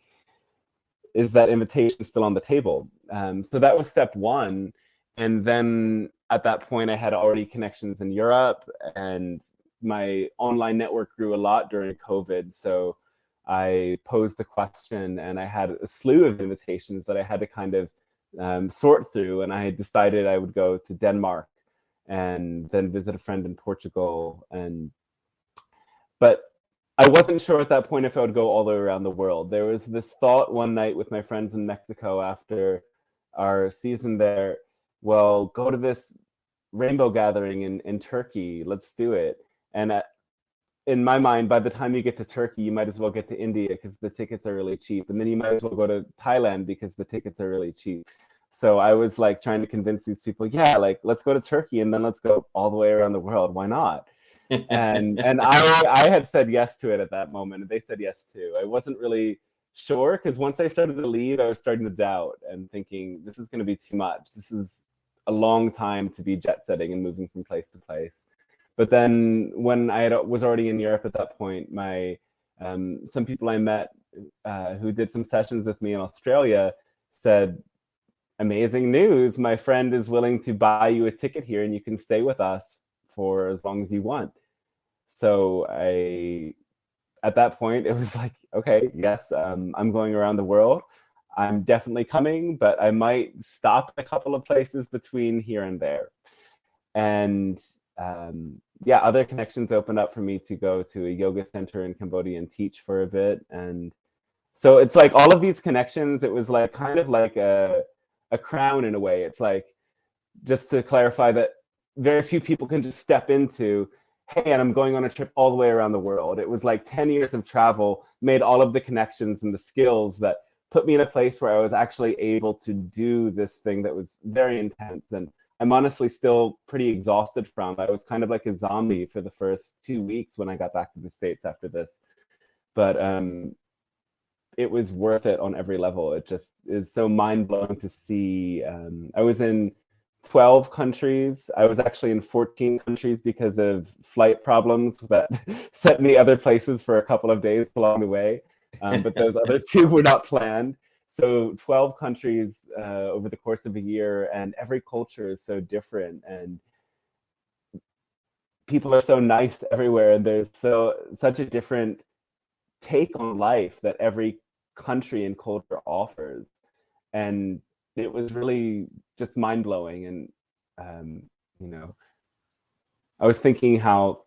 Is that invitation still on the table? So that was step one. And then at that point, I had already connections in Europe, and my online network grew a lot during COVID. So I posed the question, and I had a slew of invitations that I had to kind of sort through. And I decided I would go to Denmark and then visit a friend in Portugal. But I wasn't sure at that point if I would go all the way around the world. There was this thought one night with my friends in Mexico after our season there, well, go to this rainbow gathering in Turkey, let's do it. And in my mind, by the time you get to Turkey, you might as well get to India because the tickets are really cheap. And then you might as well go to Thailand because the tickets are really cheap. So I was trying to convince these people, let's go to Turkey and then let's go all the way around the world. Why not? and I had said yes to it at that moment, and they said yes too. I wasn't really sure because once I started to leave, I was starting to doubt and thinking, this is going to be too much. This is a long time to be jet setting and moving from place to place. But then when was already in Europe at that point, some people I met who did some sessions with me in Australia said, amazing news, my friend is willing to buy you a ticket here and you can stay with us for as long as you want. So at that point, it was like, okay, yes, I'm going around the world. I'm definitely coming, but I might stop a couple of places between here and there. And yeah, other connections opened up for me to go to a yoga center in Cambodia and teach for a bit. And so it's like all of these connections, it was like kind of like a crown in a way. It's like, just to clarify that very few people can just step into, hey, and I'm going on a trip all the way around the world. It was like 10 years of travel, made all of the connections and the skills that put me in a place where I was actually able to do this thing that was very intense. And I'm honestly still pretty exhausted from. I was kind of like a zombie for the first 2 weeks when I got back to the States after this. But it was worth it on every level. It just is so mind-blowing to see. I was in 12 countries. I was actually in 14 countries because of flight problems that sent me other places for a couple of days along the way. But those other 2 were not planned. So 12 countries over the course of a year, and every culture is so different, and people are so nice everywhere, and there's such a different take on life that every country and culture offers. And it was really just mind-blowing. And you know, I was thinking how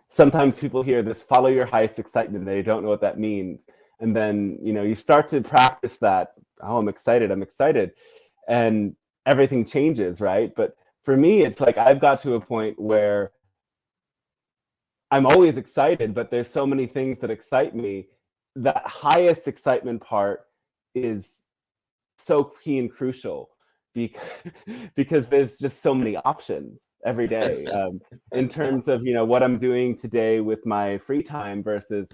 sometimes people hear this follow your highest excitement and they don't know what that means, and then you start to practice that, oh, I'm excited, and everything changes, right? But for me, it's like I've got to a point where I'm always excited, but there's so many things that excite me. That highest excitement part is so key and crucial because there's just so many options every day in terms of what I'm doing today with my free time versus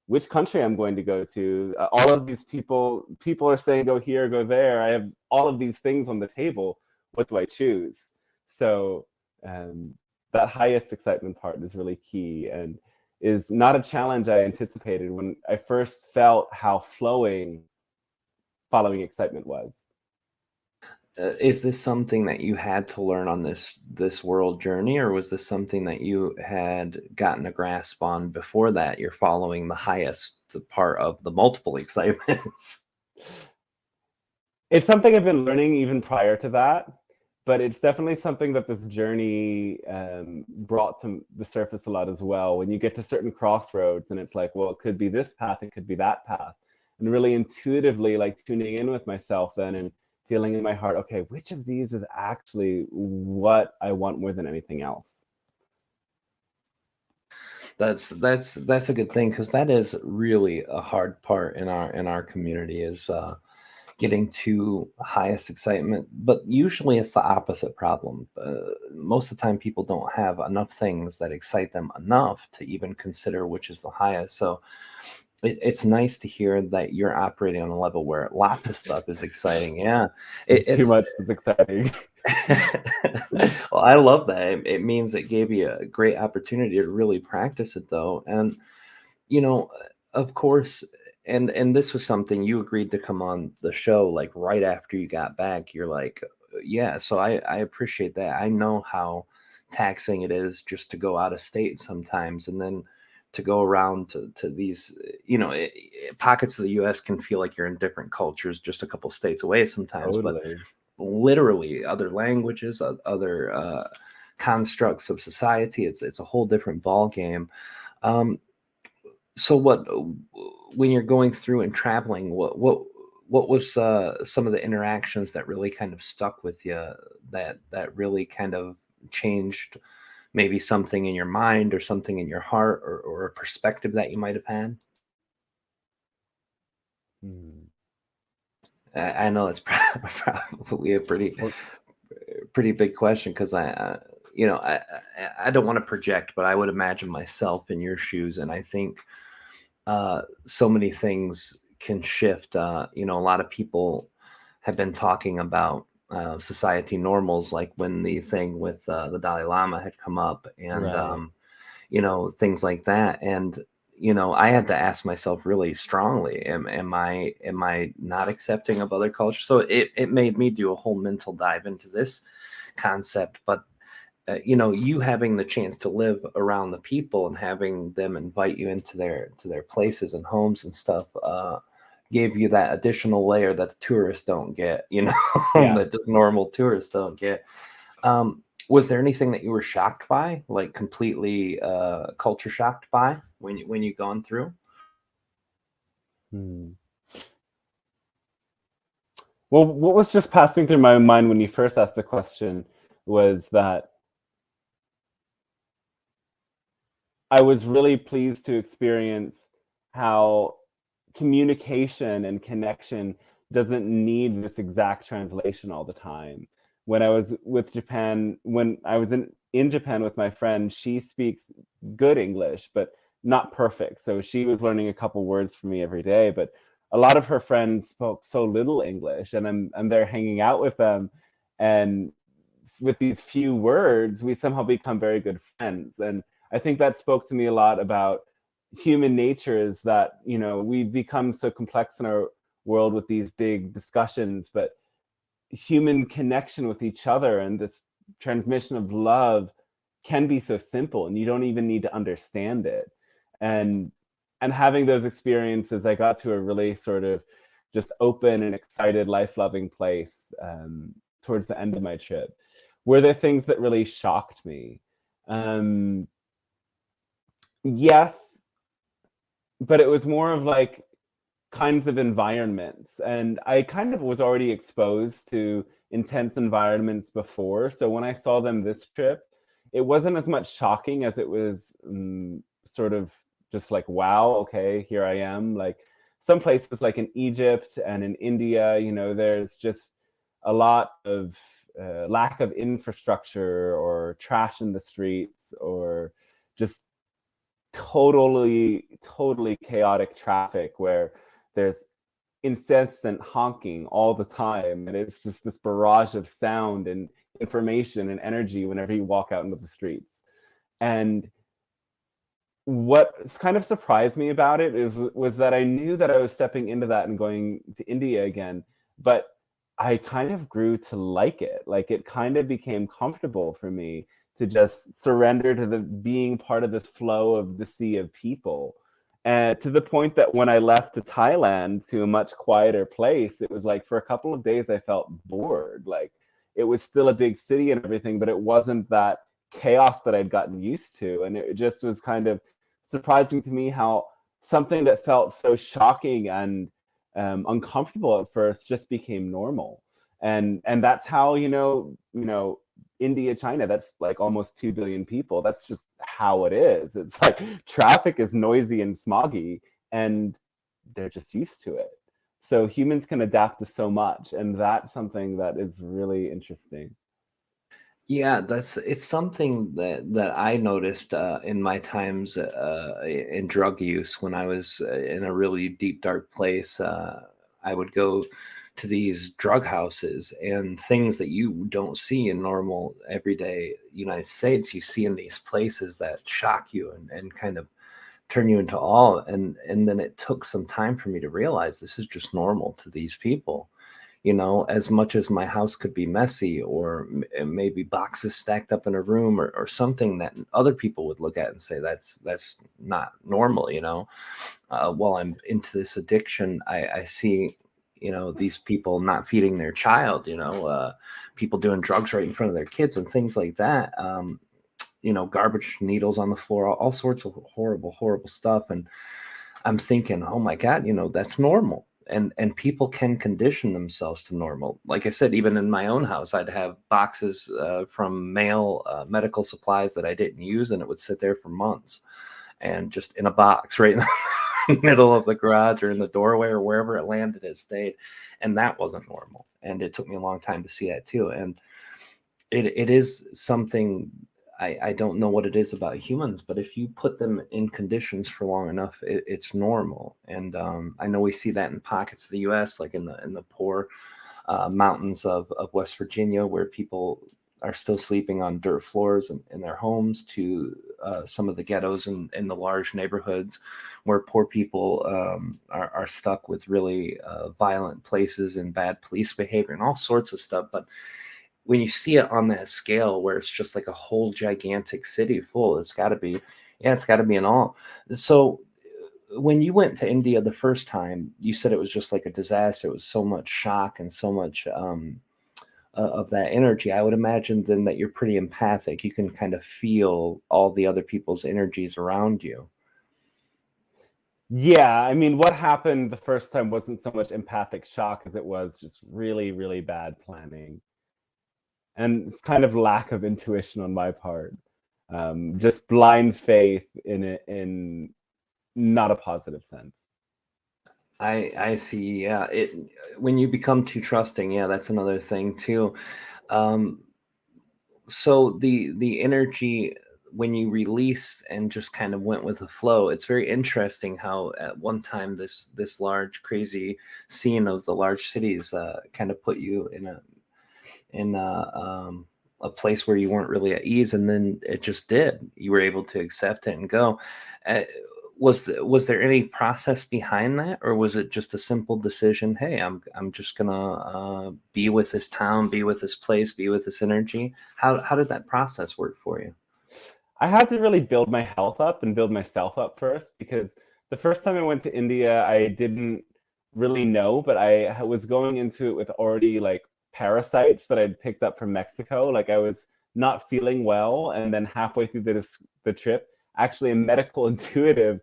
which country I'm going to go to. All of these people are saying go here, go there. I have all of these things on the table. What do I choose? So that highest excitement part is really key, and is not a challenge I anticipated when I first felt how flowing following excitement was. Is this something that you had to learn on this world journey, or was this something that you had gotten a grasp on before that? You're following the highest part of the multiple excitements. It's something I've been learning even prior to that, but it's definitely something that this journey brought to the surface a lot as well. When you get to certain crossroads and it's like, well, it could be this path, it could be that path. And really intuitively like tuning in with myself then and feeling in my heart, okay, which of these is actually what I want more than anything else? That's a good thing, because that is really a hard part in our community, is getting to highest excitement. But usually it's the opposite problem. Most of the time people don't have enough things that excite them enough to even consider which is the highest. So it's nice to hear that you're operating on a level where lots of stuff is exciting. Yeah, it's too much is exciting. Well, I love that. It means it gave you a great opportunity to really practice it, though. And of course, and this was something you agreed to come on the show like right after you got back. You're like, yeah. So I appreciate that. I know how taxing it is just to go out of state sometimes, and then to go around to these, pockets of the U.S. can feel like you're in different cultures just a couple states away sometimes. Totally. But literally other languages, other constructs of society, it's a whole different ball game. So when you're going through and traveling, what was some of the interactions that really kind of stuck with you, that really kind of changed maybe something in your mind or something in your heart, or a perspective that you might have had? I know it's probably a pretty big question, because I don't want to project, but I would imagine myself in your shoes, and I think so many things can shift. A lot of people have been talking about society normals, like when the thing with the Dalai Lama had come up, and Right. things like that. And I had to ask myself really strongly, am I not accepting of other cultures? So it made me do a whole mental dive into this concept. But you having the chance to live around the people and having them invite you into their places and homes and stuff, gave you that additional layer that the tourists don't get, Yeah. that the normal tourists don't get. Was there anything that you were shocked by, like completely culture shocked by when you gone through? Hmm. Well, what was just passing through my mind when you first asked the question was that I was really pleased to experience how communication and connection doesn't need this exact translation all the time. When I was with Japan, when I was in Japan with my friend, she speaks good English, but not perfect. So she was learning a couple words from me every day, but a lot of her friends spoke so little English, and I'm there hanging out with them, and with these few words, we somehow become very good friends. And I think that spoke to me a lot about human nature, is that, we've become so complex in our world with these big discussions, but human connection with each other and this transmission of love can be so simple, and you don't even need to understand it. And having those experiences, I got to a really sort of just open and excited, life-loving place towards the end of my trip. Were there things that really shocked me? Um, yes, but it was more of like kinds of environments. And I kind of was already exposed to intense environments before. So when I saw them this trip, it wasn't as much shocking as it was sort of just like, wow, okay, here I am. Like some places like in Egypt and in India, there's just a lot of lack of infrastructure, or trash in the streets, or just totally chaotic traffic where there's incessant honking all the time, and it's just this barrage of sound and information and energy whenever you walk out into the streets. And what kind of surprised me about it was that I knew that I was stepping into that and going to India again, but I kind of grew to like it. Like it kind of became comfortable for me to just surrender to the being part of this flow of the sea of people. And to the point that when I left to Thailand, to a much quieter place, it was like for a couple of days I felt bored. Like it was still a big city and everything, but it wasn't that chaos that I'd gotten used to. And it just was kind of surprising to me how something that felt so shocking and uncomfortable at first just became normal. And that's how, India, China, that's like almost 2 billion people. That's just how it is. It's like traffic is noisy and smoggy, and they're just used to it. So humans can adapt to so much, and that's something that is really interesting. Yeah, it's something that I noticed in my times in drug use when I was in a really deep dark place. I would go to these drug houses, and things that you don't see in normal everyday United States, you see in these places that shock you and kind of turn you into awe. And then it took some time for me to realize this is just normal to these people. As much as my house could be messy, or maybe boxes stacked up in a room, or something that other people would look at and say that's not normal. While I'm into this addiction, I see these people not feeding their child, people doing drugs right in front of their kids and things like that. Garbage needles on the floor, all sorts of horrible stuff. And I'm thinking, oh my God, that's normal. And people can condition themselves to normal. Like I said, even in my own house, I'd have boxes from mail, medical supplies that I didn't use, and it would sit there for months, and just in a box right in the middle of the garage or in the doorway or wherever it landed, it stayed. And that wasn't normal. And it took me a long time to see that too. And it is something. I don't know what it is about humans, but if you put them in conditions for long enough, it's normal. And I know we see that in pockets of the U.S., like in the poor mountains of West Virginia, where people are still sleeping on dirt floors in their homes, to some of the ghettos in the large neighborhoods where poor people are stuck with really violent places and bad police behavior and all sorts of stuff. But when you see it on that scale where it's just like a whole gigantic city full, it's got to be an all. So when you went to India the first time, you said it was just like a disaster. It was so much shock and so much of that energy. I would imagine then that you're pretty empathic. You can kind of feel all the other people's energies around you. Yeah, I mean, what happened the first time wasn't so much empathic shock as it was just really, really bad planning. And it's kind of lack of intuition on my part. Just blind faith in not a positive sense. I see. Yeah, when you become too trusting, yeah, that's another thing too. So the energy, when you release and just kind of went with the flow, it's very interesting how at one time this large crazy scene of the large cities kind of put you in a place where you weren't really at ease, and then it just did. You were able to accept it and go. Uh, was there any process behind that, or was it just a simple decision? Hey, I'm just gonna be with this town, be with this place, be with this energy. How did that process work for you? I had to really build my health up and build myself up first, because the first time I went to India, I didn't really know, but I was going into it with already like parasites that I'd picked up from Mexico. Like I was not feeling well, and then halfway through the trip, actually a medical intuitive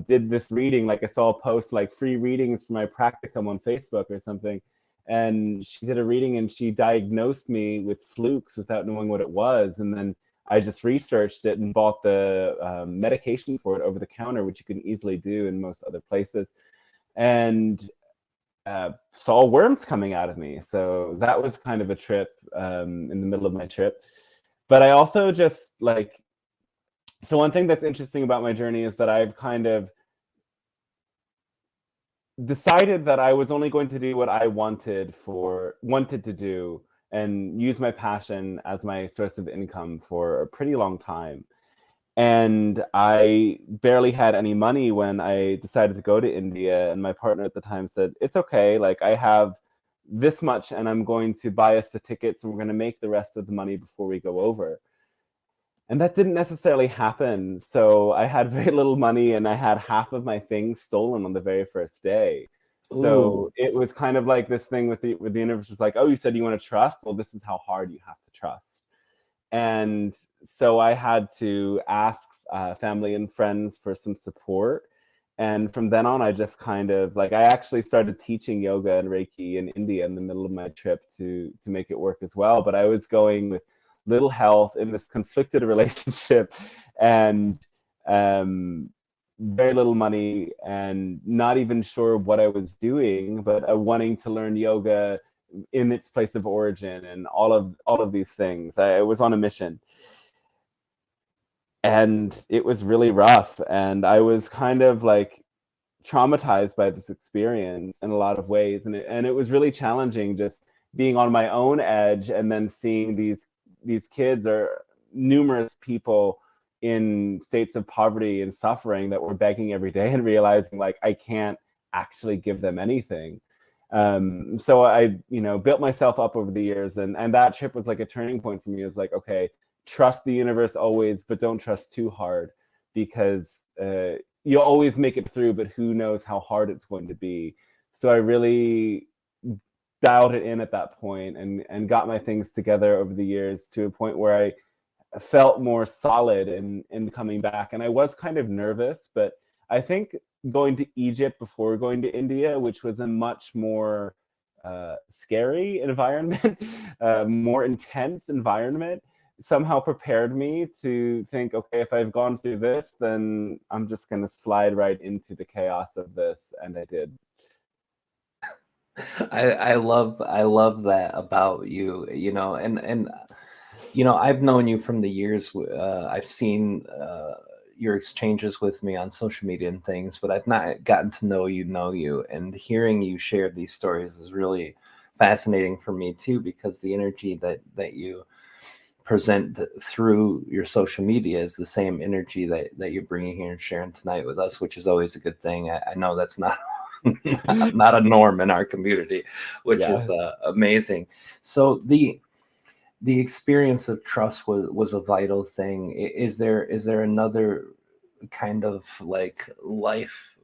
did this reading. Like I saw a post like free readings for my practicum on Facebook or something, and she did a reading and she diagnosed me with flukes without knowing what it was, and then I just researched it and bought the medication for it over the counter, which you can easily do in most other places, and saw worms coming out of me. So that was kind of a trip in the middle of my trip. But I also just like, so one thing that's interesting about my journey is that I've kind of decided that I was only going to do what I wanted to do and use my passion as my source of income for a pretty long time. And I barely had any money when I decided to go to India. And my partner at the time said, it's okay. Like I have this much and I'm going to buy us the tickets and we're going to make the rest of the money before we go over. And that didn't necessarily happen. So I had very little money and I had half of my things stolen on the very first day. So Ooh. it was kind of like this thing with the universe was like, oh, you said you want to trust? Well, this is how hard you have to trust. And so I had to ask family and friends for some support. And from then on, I just kind of like, I actually started teaching yoga and Reiki in India in the middle of my trip to make it work as well. But I was going with little health in this conflicted relationship and very little money and not even sure what I was doing, but wanting to learn yoga in its place of origin and all of these things. I was on a mission. And it was really rough. And I was kind of like traumatized by this experience in a lot of ways. And it was really challenging just being on my own edge and then seeing these kids or numerous people in states of poverty and suffering that were begging every day and realizing like I can't actually give them anything. So I, built myself up over the years, and that trip was like a turning point for me. It was like, okay, trust the universe always, but don't trust too hard, because you'll always make it through, but who knows how hard it's going to be. So I really dialed it in at that point and got my things together over the years to a point where I felt more solid in coming back. And I was kind of nervous, but I think going to Egypt before going to India, which was a much more scary environment, more intense environment, somehow prepared me to think, okay, if I've gone through this, then I'm just going to slide right into the chaos of this. And I did. I love that about you, and I've known you from the years. I've seen your exchanges with me on social media and things, but I've not gotten to know you, and hearing you share these stories is really fascinating for me too, because the energy that you present through your social media is the same energy that you're bringing here and sharing tonight with us, which is always a good thing. I know that's not not a norm in our community, which is amazing. So the experience of trust was a vital thing. Is there another kind of like life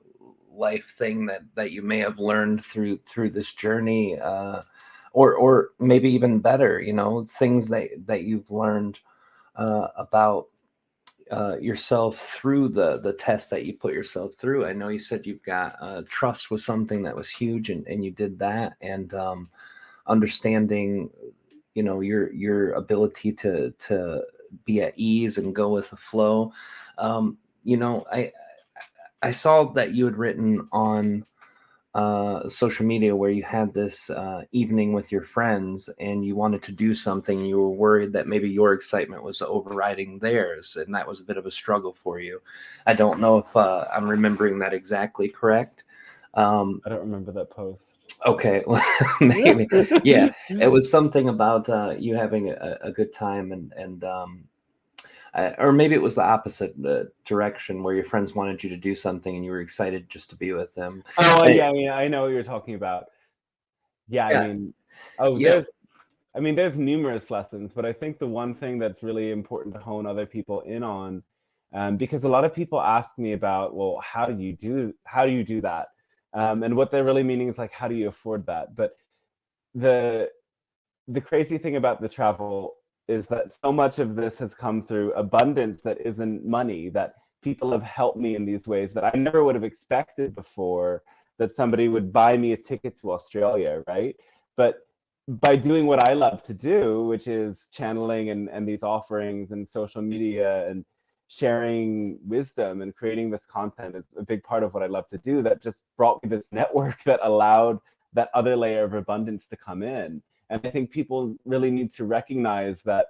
thing that you may have learned through this journey, or maybe even better, things that you've learned about yourself through the test that you put yourself through? I know you said you've got trust was something that was huge, and you did that, and understanding, your ability to be at ease and go with the flow. I saw that you had written on social media where you had this evening with your friends, and you wanted to do something. You were worried that maybe your excitement was overriding theirs, and that was a bit of a struggle for you. I don't know if I'm remembering that exactly correct. I don't remember that post. Okay, maybe. Yeah, it was something about you having a good time, and or maybe it was the opposite direction, where your friends wanted you to do something and you were excited just to be with them. Oh, yeah, I know what you're talking about. Yeah, there's numerous lessons, but I think the one thing that's really important to hone other people in on, because a lot of people ask me about, well, how do you do that? And what they're really meaning is like, how do you afford that? But the crazy thing about the travel is that so much of this has come through abundance that isn't money, that people have helped me in these ways that I never would have expected before, that somebody would buy me a ticket to Australia, right? But by doing what I love to do, which is channeling and these offerings and social media and sharing wisdom and creating this content, is a big part of what I love to do. That just brought me this network that allowed that other layer of abundance to come in. And I think people really need to recognize that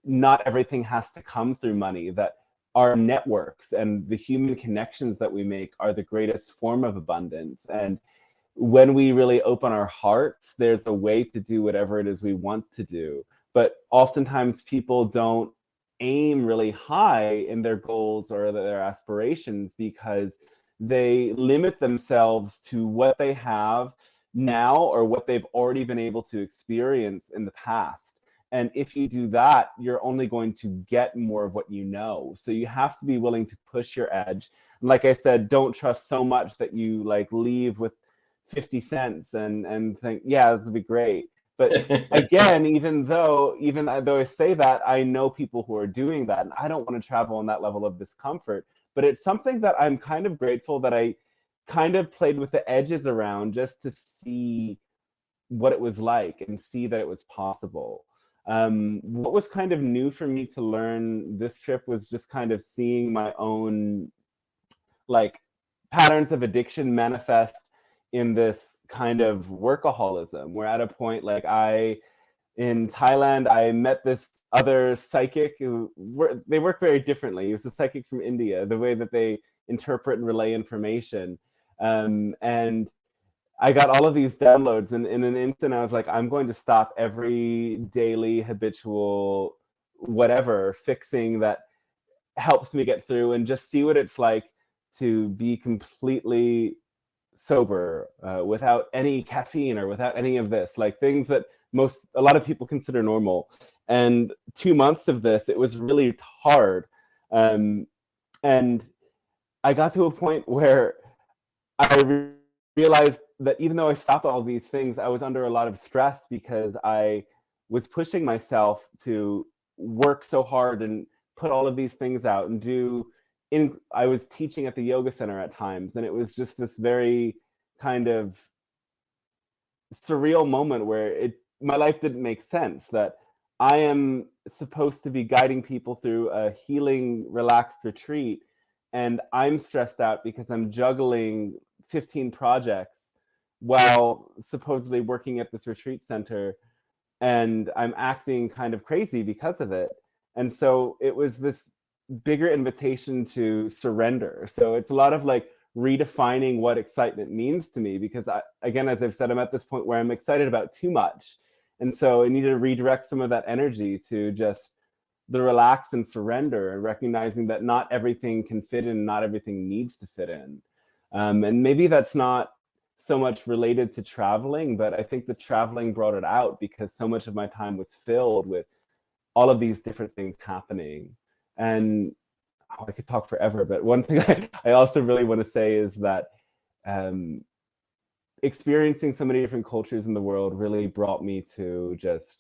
not everything has to come through money, that our networks and the human connections that we make are the greatest form of abundance. And when we really open our hearts, there's a way to do whatever it is we want to do. But oftentimes people don't aim really high in their goals or their aspirations because they limit themselves to what they have now or what they've already been able to experience in the past. And if you do that, you're only going to get more of what you know. So you have to be willing to push your edge. And like I said, don't trust so much that you like leave with 50 cents and think, yeah, this would be great. But again, even though I say that, I know people who are doing that, and I don't want to travel on that level of discomfort. But it's something that I'm kind of grateful that I kind of played with the edges around, just to see what it was like and see that it was possible. What was kind of new for me to learn this trip was just kind of seeing my own like patterns of addiction manifest in this kind of workaholism. We're at a point like in Thailand, I met this other psychic they work very differently. He was a psychic from India, the way that they interpret and relay information. And I got all of these downloads, and in an instant I was like, I'm going to stop every daily habitual whatever fixing that helps me get through and just see what it's like to be completely sober, without any caffeine or without any of this, like things that a lot of people consider normal. And 2 months of this, it was really hard. And I got to a point where I realized that even though I stopped all these things, I was under a lot of stress because I was pushing myself to work so hard and put all of these things out and I was teaching at the yoga center at times, and it was just this very kind of surreal moment where my life didn't make sense, that I am supposed to be guiding people through a healing, relaxed retreat, and I'm stressed out because I'm juggling 15 projects while supposedly working at this retreat center, and I'm acting kind of crazy because of it. And so it was this bigger invitation to surrender. So it's a lot of like redefining what excitement means to me, because again, as I've said, I'm at this point where I'm excited about too much. And so I need to redirect some of that energy to just the relax and surrender, and recognizing that not everything can fit in, not everything needs to fit in. And maybe that's not so much related to traveling, but I think the traveling brought it out, because so much of my time was filled with all of these different things happening. And I could talk forever, but one thing I also really want to say is that experiencing so many different cultures in the world really brought me to just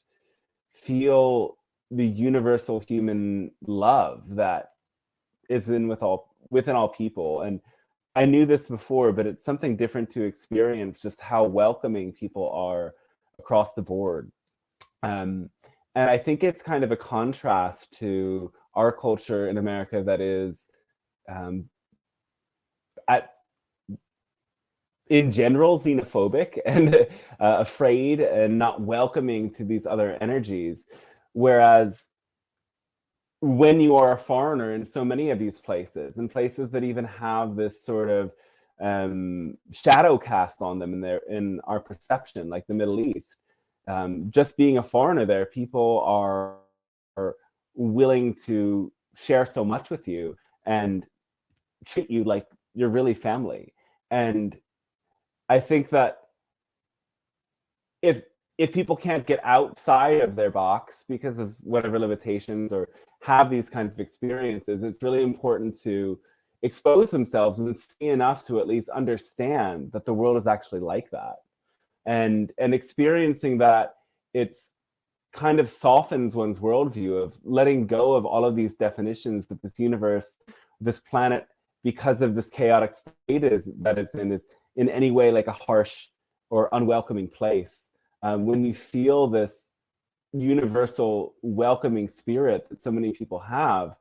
feel the universal human love that is within all people. And I knew this before, but it's something different to experience just how welcoming people are across the board. And I think it's kind of a contrast to our culture in America that is, in general, xenophobic and afraid and not welcoming to these other energies. Whereas when you are a foreigner in so many of these places, and places that even have this sort of shadow cast on them in our perception, like the Middle East, just being a foreigner there, people are willing to share so much with you and treat you like you're really family. And I think that if people can't get outside of their box because of whatever limitations, or have these kinds of experiences, it's really important to expose themselves and see enough to at least understand that the world is actually like that. And experiencing that, it's kind of softens one's worldview of letting go of all of these definitions that this universe, this planet, because of this chaotic state that it's in, is in any way like a harsh or unwelcoming place. When you feel this universal welcoming spirit that so many people have,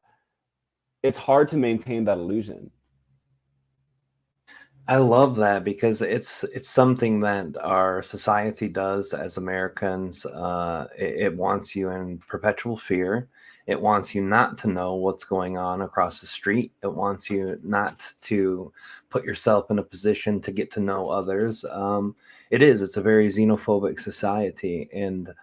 it's hard to maintain that illusion. I love that, because it's something that our society does as Americans. It wants you in perpetual fear. It wants you not to know what's going on across the street. It wants you not to put yourself in a position to get to know others. It's a very xenophobic society, and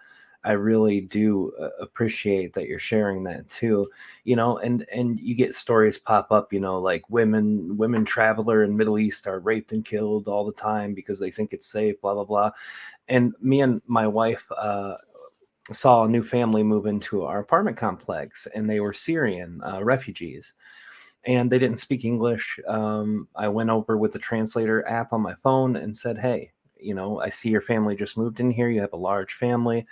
I really do appreciate that you're sharing that too. And you get stories pop up, like women traveler in Middle East are raped and killed all the time because they think it's safe, blah blah blah. And me and my wife saw a new family move into our apartment complex, and they were Syrian refugees, and they didn't speak English. I went over with the translator app on my phone and said, hey, I see your family just moved in here. You have a large family.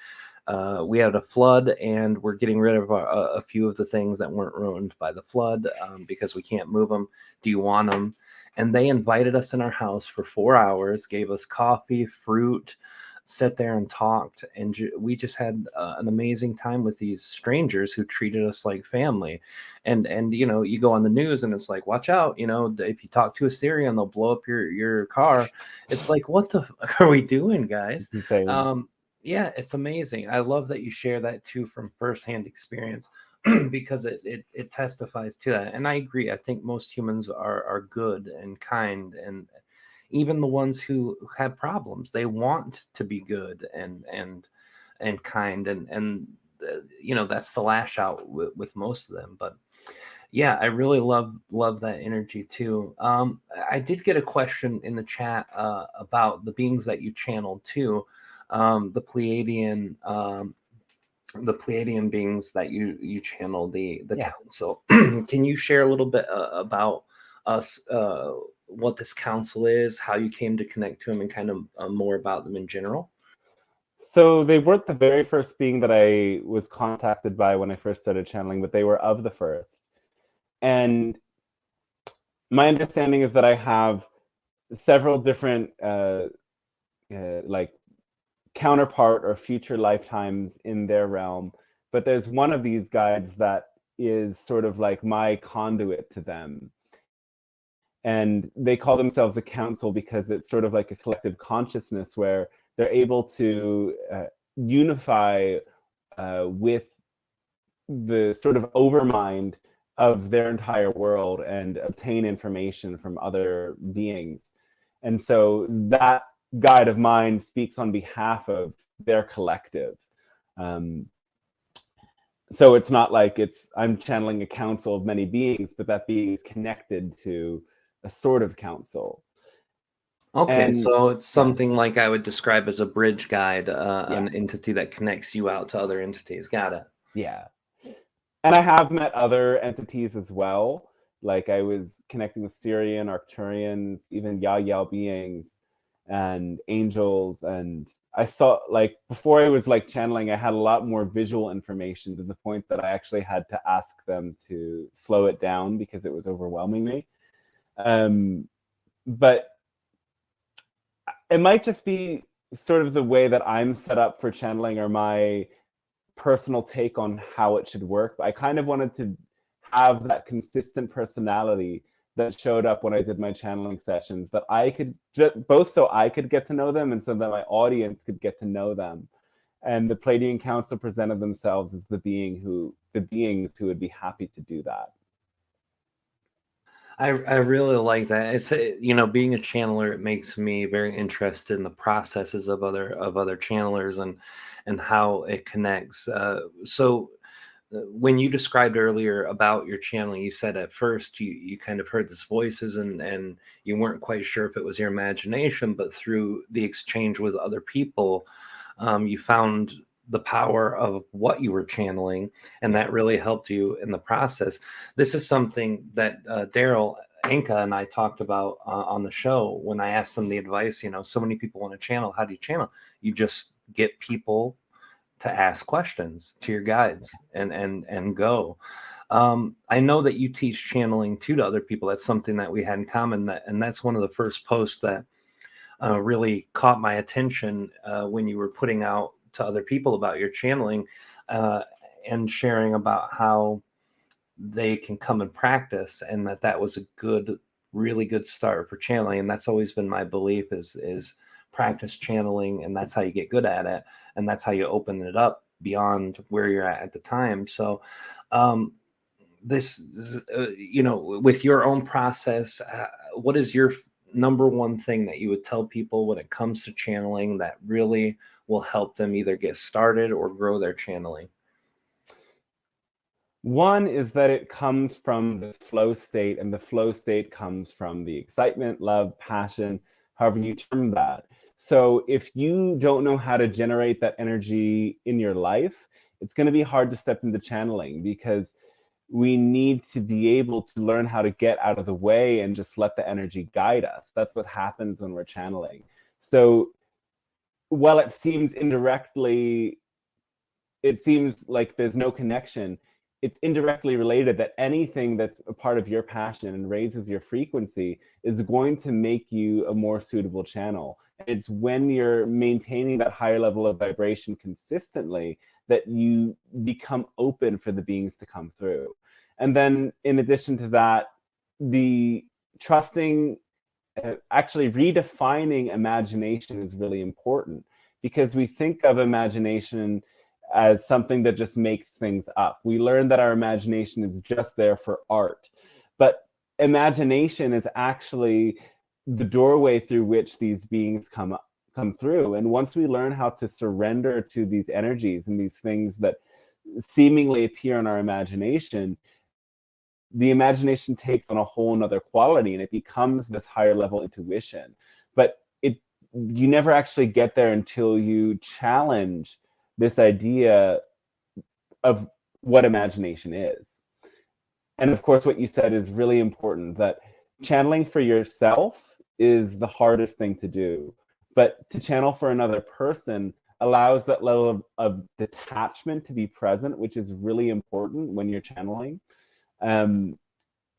We had a flood, and we're getting rid of a few of the things that weren't ruined by the flood because we can't move them. Do you want them? And they invited us in our house for 4 hours, gave us coffee, fruit, sat there and talked. And we just had an amazing time with these strangers who treated us like family. And you go on the news and it's like, watch out, if you talk to a Syrian, they'll blow up your car. It's like, what the fuck are we doing, guys? Yeah, it's amazing. I love that you share that too from firsthand experience, because it testifies to that. And I agree. I think most humans are good and kind, and even the ones who have problems, they want to be good and kind, and that's the lash out with most of them. But yeah, I really love that energy too. I did get a question in the chat about the beings that you channeled too. The Pleiadian beings that you channel, the council. Can you share a little bit about us, what this council is, how you came to connect to them, and kind of more about them in general? So they weren't the very first being that I was contacted by when I first started channeling, but they were of the first. And my understanding is that I have several different like counterpart or future lifetimes in their realm, but there's one of these guides that is sort of like my conduit to them. And they call themselves a council because it's sort of like a collective consciousness where they're able to unify with the sort of overmind of their entire world and obtain information from other beings. And so that guide of mine speaks on behalf of their collective. So it's not like I'm channeling a council of many beings, but that being is connected to a sort of council. Okay, And so it's something like I would describe as a bridge guide, an Yeah. entity that connects you out to other entities. Got it. Yeah. And I have met other entities as well. Like I was connecting with Syrian, Arcturians, even Yahyel beings and angels. And I saw, like, before I was like channeling, I had a lot more visual information to the point that I actually had to ask them to slow it down because it was overwhelming me. But it might just be sort of the way that I'm set up for channeling, or my personal take on how it should work. I kind of wanted to have that consistent personality that showed up when I did my channeling sessions, that I could both so I could get to know them and so that my audience could get to know them. And the Pleiadian Council presented themselves as the beings who would be happy to do that. I really like that. It's being a channeler, it makes me very interested in the processes of other channelers and how it connects. So when you described earlier about your channeling, you said at first you kind of heard these voices and you weren't quite sure if it was your imagination, but through the exchange with other people, you found the power of what you were channeling, and that really helped you in the process. This is something that Daryl Anka and I talked about on the show when I asked them the advice. So many people want to channel. How do you channel? You just get people to ask questions to your guides and go. I know that you teach channeling too to other people. That's something that we had in common, and that's one of the first posts that really caught my attention when you were putting out to other people about your channeling and sharing about how they can come and practice, and that was a really good start for channeling. And that's always been my belief is practice channeling, and that's how you get good at it, and that's how you open it up beyond where you're at the time. So this with your own process, what is your number one thing that you would tell people when it comes to channeling that really will help them either get started or grow their channeling? One is that it comes from this flow state, and the flow state comes from the excitement, love, passion, however you term that. So if you don't know how to generate that energy in your life, it's going to be hard to step into channeling, because we need to be able to learn how to get out of the way and just let the energy guide us. That's what happens when we're channeling. So while it seems like there's no connection, it's indirectly related, that anything that's a part of your passion and raises your frequency is going to make you a more suitable channel. And it's when you're maintaining that higher level of vibration consistently that you become open for the beings to come through. And then in addition to that, the trusting, actually redefining imagination is really important, because we think of imagination as something that just makes things up. We learn that our imagination is just there for art, but imagination is actually the doorway through which these beings come through. And once we learn how to surrender to these energies and these things that seemingly appear in our imagination, the imagination takes on a whole nother quality, and it becomes this higher level intuition. But you never actually get there until you challenge this idea of what imagination is. And of course, what you said is really important, that channeling for yourself is the hardest thing to do. But to channel for another person allows that level of detachment to be present, which is really important when you're channeling. And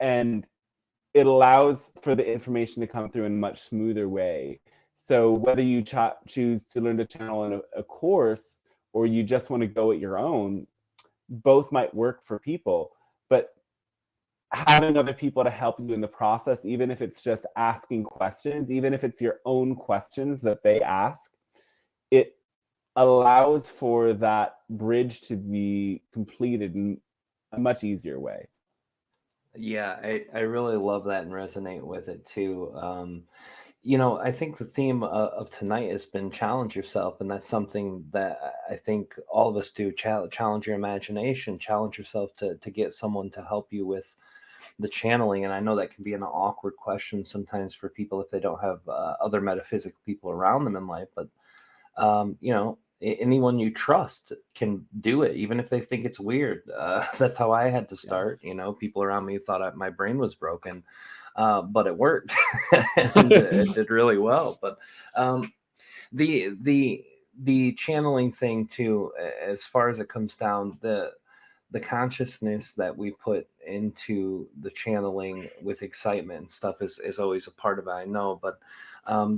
it allows for the information to come through in a much smoother way. So whether you choose to learn to channel in a course, or you just want to go at your own, both might work for people. But having other people to help you in the process, even if it's just asking questions, even if it's your own questions that they ask, it allows for that bridge to be completed in a much easier way. Yeah, I really love that and resonate with it too. I think the theme of tonight has been challenge yourself, and that's something that I think all of us do. Challenge your imagination, challenge yourself to get someone to help you with the channeling. And I know that can be an awkward question sometimes for people if they don't have other metaphysical people around them in life. But anyone you trust can do it, even if they think it's weird. That's how I had to Yeah. start. People around me thought my brain was broken, but it worked and it did really well. But um, the channeling thing too, as far as it comes down, the consciousness that we put into the channeling with excitement and stuff is always a part of it, I know. But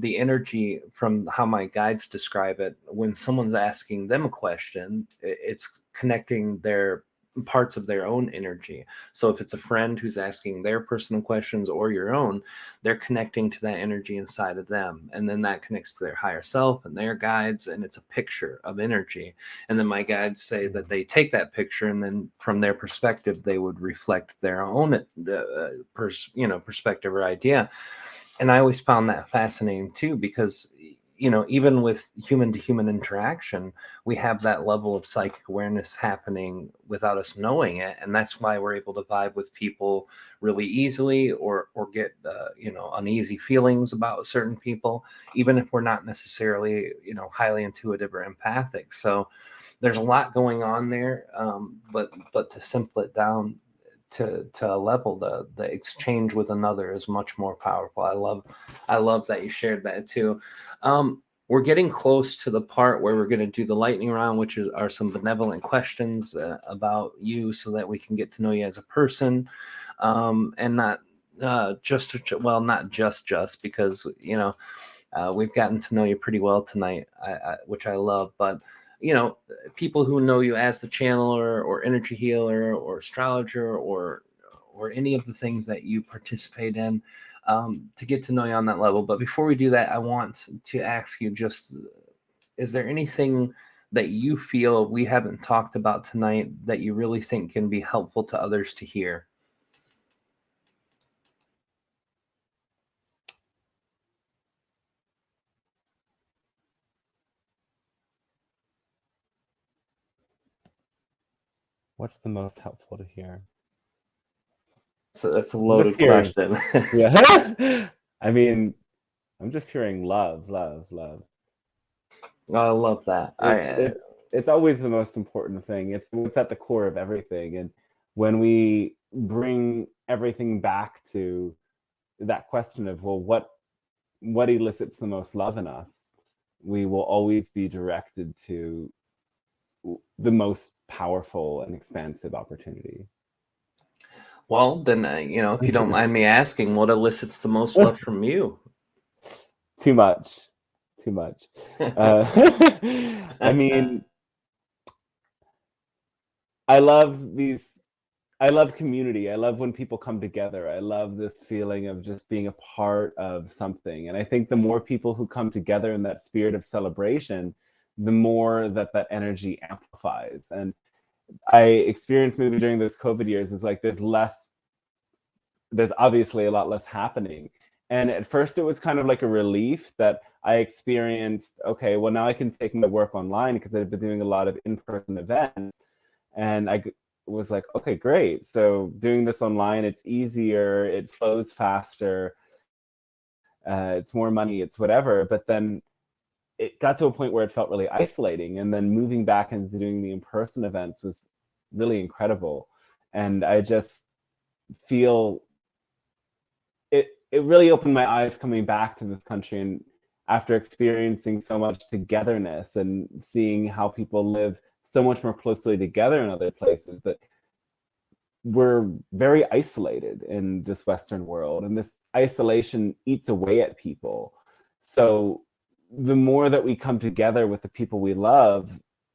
the energy, from how my guides describe it, when someone's asking them a question, it's connecting their parts of their own energy. So if it's a friend who's asking their personal questions or your own, they're connecting to that energy inside of them, and then that connects to their higher self and their guides, and it's a picture of energy. And then my guides say that they take that picture, and then from their perspective they would reflect their own perspective or idea. And I always found that fascinating too, because even with human to human interaction, we have that level of psychic awareness happening without us knowing it, and that's why we're able to vibe with people really easily, or get uneasy feelings about certain people, even if we're not necessarily highly intuitive or empathic. So there's a lot going on there, but to simple it down to a level, the exchange with another is much more powerful. I love that you shared that too. We're getting close to the part where we're going to do the lightning round, which are some benevolent questions about you, so that we can get to know you as a person, and not not just because we've gotten to know you pretty well tonight, which I love. But people who know you as the channeler or energy healer or astrologer, or any of the things that you participate in, to get to know you on that level. But before we do that, I want to ask you, just, is there anything that you feel we haven't talked about tonight that you really think can be helpful to others to hear? What's the most helpful to hear? So that's a I'm just loaded hearing, question. yeah. I mean, I'm just hearing love, love, love. I love that. It's always the most important thing. It's what's at the core of everything. And when we bring everything back to that question of, well, what elicits the most love in us, we will always be directed to the most powerful and expansive opportunity. Well, then, if you don't mind me asking, what elicits the most love from you? Too much, too much. I mean, I love these. I love community. I love when people come together. I love this feeling of just being a part of something. And I think the more people who come together in that spirit of celebration, the more that energy amplifies. And I experienced maybe during those COVID years is like there's obviously a lot less happening. And at first it was kind of like a relief that I experienced, okay, well now I can take my work online because I've been doing a lot of in-person events. And I was like, okay, great. So doing this online, it's easier, it flows faster, it's more money, it's whatever. But then it got to a point where it felt really isolating. And then moving back into doing the in-person events was really incredible. And I just feel it really opened my eyes coming back to this country, and after experiencing so much togetherness and seeing how people live so much more closely together in other places, that we're very isolated in this Western world, and this isolation eats away at people. So the more that we come together with the people we love,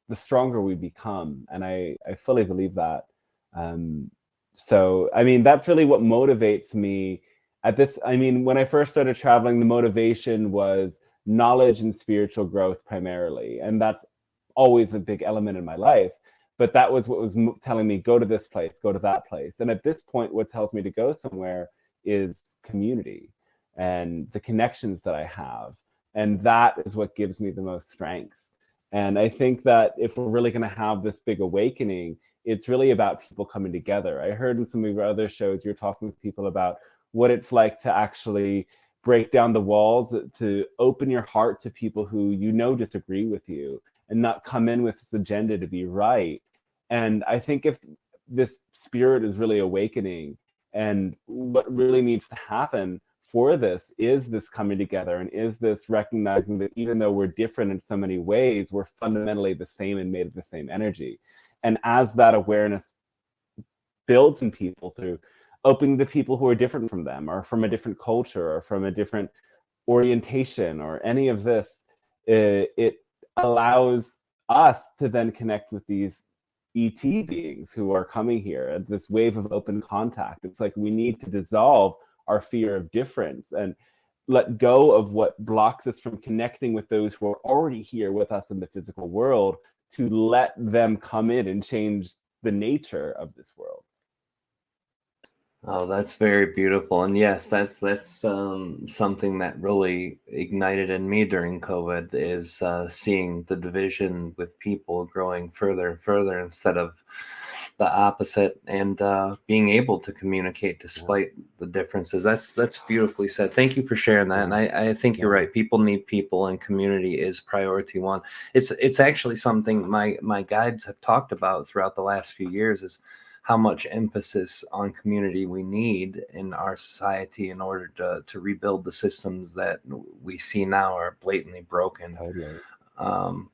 the stronger we become. And I fully believe that. Um, so, I mean, that's really what motivates me at this. I mean, when I first started traveling, the motivation was knowledge and spiritual growth primarily. And that's always a big element in my life. but that was what was telling me, go to this place, go to that place. And at this point, what tells me to go somewhere is community and the connections that I have. And that is what gives me the most strength. And I think that if we're really going to have this big awakening, it's really about people coming together. I heard in some of your other shows, you're talking with people about what it's like to actually break down the walls, to open your heart to people who you know disagree with you, and not come in with this agenda to be right. And I think if this spirit is really awakening, and what really needs to happen for this is this coming together, and is this recognizing that even though we're different in so many ways, we're fundamentally the same and made of the same energy. And as that awareness builds in people through opening to people who are different from them, or from a different culture, or from a different orientation, or any of this, it allows us to then connect with these ET beings who are coming here at this wave of open contact. It's like we need to dissolve our fear of difference and let go of what blocks us from connecting with those who are already here with us in the physical world, to let them come in and change the nature of this world. Oh, that's very beautiful. And yes, that's something that really ignited in me during COVID, is seeing the division with people growing further and further instead of the opposite, and being able to communicate despite the differences. That's beautifully said. Thank you for sharing that. And I think you're right. People need people, and community is priority one. It's actually something my guides have talked about throughout the last few years, is how much emphasis on community we need in our society in order to rebuild the systems that we see now are blatantly broken. Totally.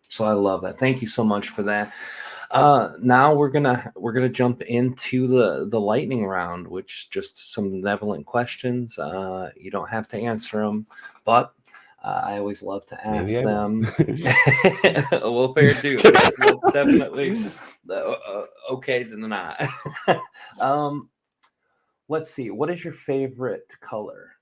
So I love that. Thank you so much for that. Now we're gonna jump into the lightning round, which just some benevolent questions. You don't have to answer them, but I always love to ask them. Well, fair dude. That's definitely okay to not. Let's see. What is your favorite color?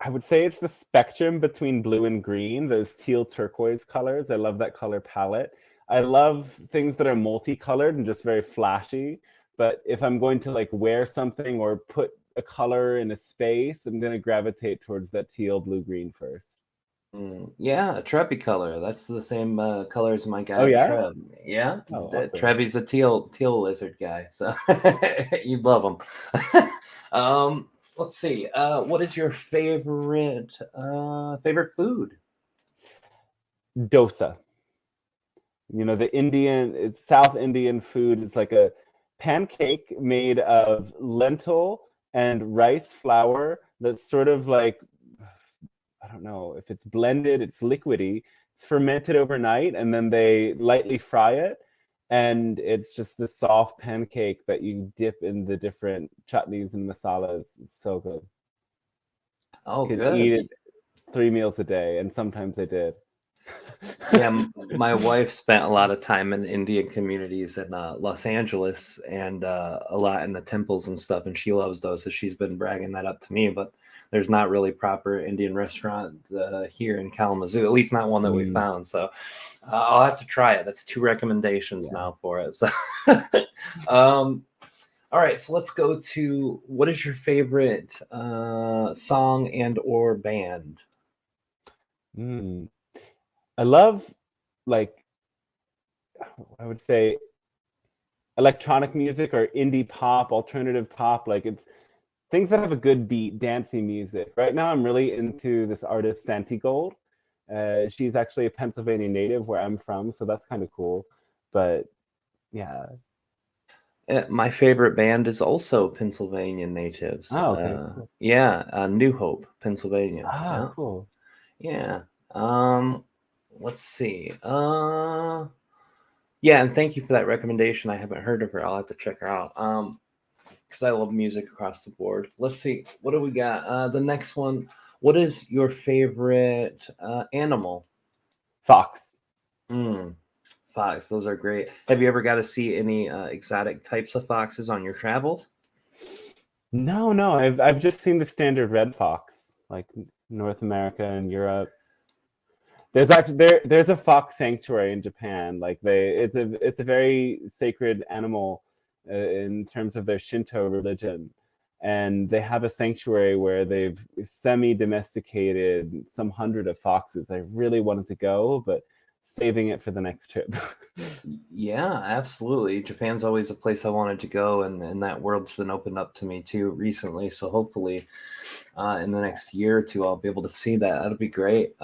I would say it's the spectrum between blue and green, those teal turquoise colors. I love that color palette. I love things that are multicolored and just very flashy. But if I'm going to like wear something or put a color in a space, I'm going to gravitate towards that teal, blue, green first. Yeah, Trebby color. That's the same color as my guy. Oh, yeah? Treb. Yeah, Oh, awesome. Trebby's a teal lizard guy, so you'd love him. Let's see. What is your favorite food? Dosa. You know, it's South Indian food. It's like a pancake made of lentil and rice flour that's sort of like, I don't know if it's blended, it's liquidy. It's fermented overnight, and then they lightly fry it. And it's just the soft pancake that you dip in the different chutneys and masalas. It's so good. Oh, Could good. eat it 3 meals a day, and sometimes I did. Yeah, my wife spent a lot of time in Indian communities in Los Angeles, and a lot in the temples and stuff, and she loves those. So she's been bragging that up to me, but there's not really proper Indian restaurant here in Kalamazoo, at least not one that we found. So I'll have to try it. That's 2 recommendations now for it. So, all right, so let's go to, what is your favorite song and or band? I love, like, I would say electronic music or indie pop, alternative pop. Like, it's things that have a good beat, dancing music. Right now, I'm really into this artist, Santi Gold. She's actually a Pennsylvania native where I'm from, so that's kind of cool. But yeah. My favorite band is also Pennsylvania natives. Oh, okay. Cool. Yeah, New Hope, Pennsylvania. Ah, cool. Yeah. Let's see. Yeah, and thank you for that recommendation. I haven't heard of her. I'll have to check her out. Because I love music across the board. Let's see. What do we got? The next one. What is your favorite animal? Fox. Fox. Those are great. Have you ever got to see any exotic types of foxes on your travels? No. I've just seen the standard red fox, like North America and Europe. there's a fox sanctuary in Japan. Like it's a very sacred animal in terms of their Shinto religion, and they have a sanctuary where they've semi-domesticated some hundred of foxes. I really wanted to go, but saving it for the next trip. Yeah, absolutely. Japan's always a place I wanted to go, and that world's been opened up to me too recently. So hopefully, in the next year or two, I'll be able to see that. That'll be great.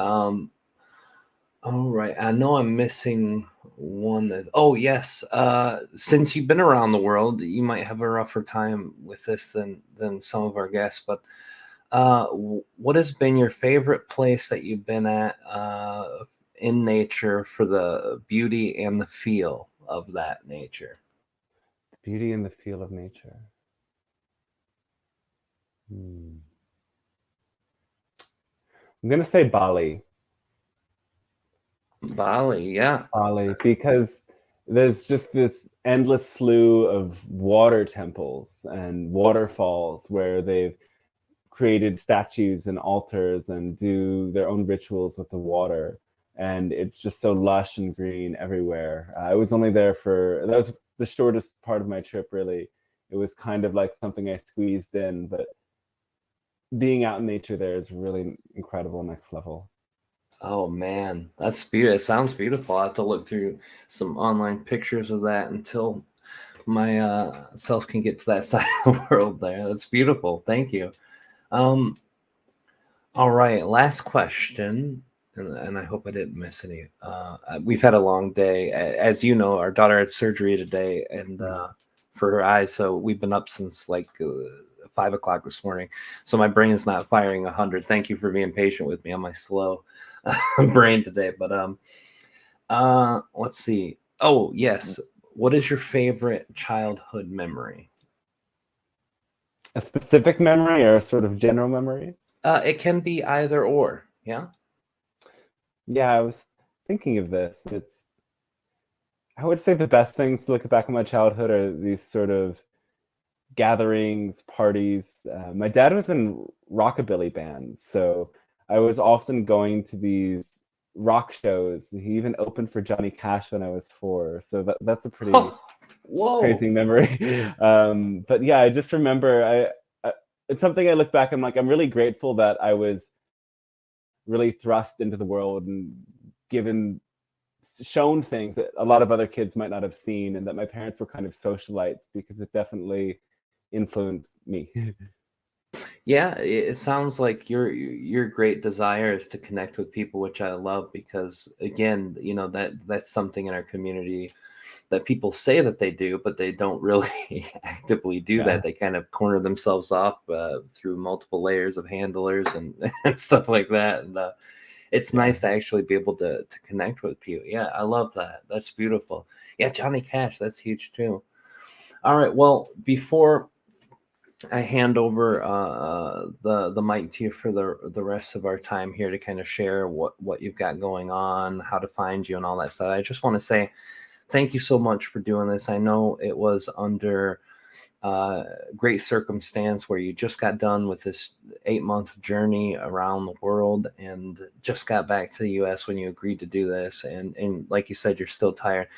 All right. I know I'm missing one. Oh, yes. Since you've been around the world, you might have a rougher time with this than some of our guests. But what has been your favorite place that you've been at in nature for the beauty and the feel of that nature? The beauty and the feel of nature. I'm gonna say Bali. Bali, yeah. Bali, because there's just this endless slew of water temples and waterfalls where they've created statues and altars and do their own rituals with the water. And it's just so lush and green everywhere. I was only there that was the shortest part of my trip, really. It was kind of like something I squeezed in, but being out in nature there is really incredible, next level. Oh man, that's beautiful. It sounds beautiful. I have to look through some online pictures of that until my self can get to that side of the world there. That's beautiful. Thank you. All right, last question, and I hope I didn't miss any. We've had a long day. As you know, our daughter had surgery today, and for her eyes, so we've been up since like 5 o'clock this morning. So my brain is not firing 100. Thank you for being patient with me on my slow brain today. But let's see. Oh yes, what is your favorite childhood memory? A specific memory or sort of general memories? It can be either or. Yeah. Yeah, I was thinking of this. I would say the best things to look back on my childhood are these sort of gatherings, parties. My dad was in rockabilly bands, so I was often going to these rock shows. He even opened for Johnny Cash when I was 4, so that's a pretty crazy memory. But yeah, I just remember it's something I look back and I'm really grateful that I was really thrust into the world and shown things that a lot of other kids might not have seen, and that my parents were kind of socialites, because it definitely influenced me. Yeah, it sounds like your great desire is to connect with people, which I love, because again, that's something in our community that people say that they do, but they don't really actively do that. They kind of corner themselves off through multiple layers of handlers and, and stuff like that. And it's nice to actually be able to connect with people. Yeah, I love that. That's beautiful. Yeah, Johnny Cash, that's huge too. All right, well, before I hand over the mic to you for the rest of our time here to kind of share what you've got going on, how to find you, and all that stuff, I just want to say thank you so much for doing this. I know it was under great circumstance where you just got done with this 8-month journey around the world and just got back to the US when you agreed to do this. And like you said, you're still tired.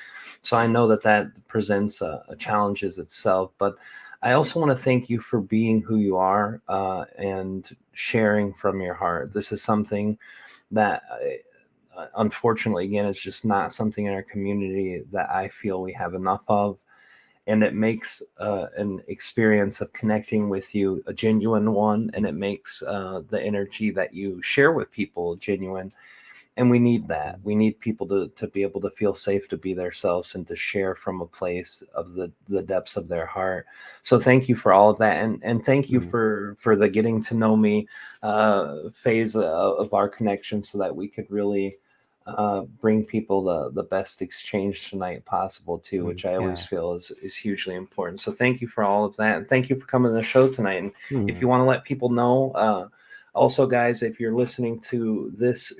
So I know that presents a challenges itself, but I also want to thank you for being who you are and sharing from your heart. This is something that unfortunately, again, it's just not something in our community that I feel we have enough of. And it makes an experience of connecting with you a genuine one, and it makes the energy that you share with people genuine. And we need that. We need people to be able to feel safe to be themselves and to share from a place of the depths of their heart. So thank you for all of that, and thank you for the getting to know me phase of our connection, so that we could really bring people the best exchange tonight possible too, which I always feel is hugely important. So thank you for all of that, and thank you for coming to the show tonight. And if you want to let people know, also guys, if you're listening to this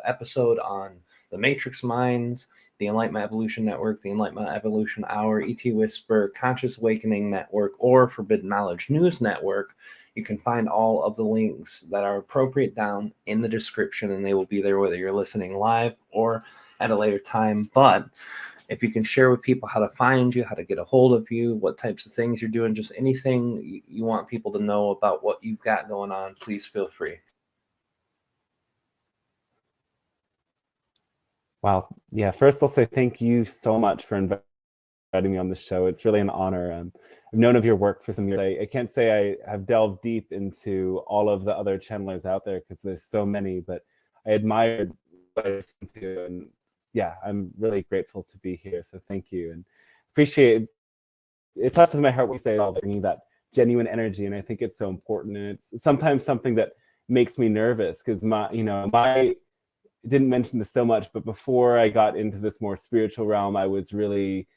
episode on the Matrix Minds, the Enlightenment Evolution Network, the Enlightenment Evolution Hour, ET Whisperer, Conscious Awakening Network, or Forbidden Knowledge News Network, You can find all of the links that are appropriate down in the description, and they will be there whether you're listening live or at a later time. But if you can share with people how to find you, how to get a hold of you, what types of things you're doing, just anything you want people to know about what you've got going on, please feel free. Wow. Yeah. First, I'll say thank you so much for inviting me on the show. It's really an honor. I've known of your work for some years. I can't say I have delved deep into all of the other channelers out there because there's so many, but I admired what I listened to, and yeah, I'm really grateful to be here. So thank you, and appreciate it. Touches my heart when you say all bringing that genuine energy, and I think it's so important. And it's sometimes something that makes me nervous because my didn't mention this so much, but before I got into this more spiritual realm, I was really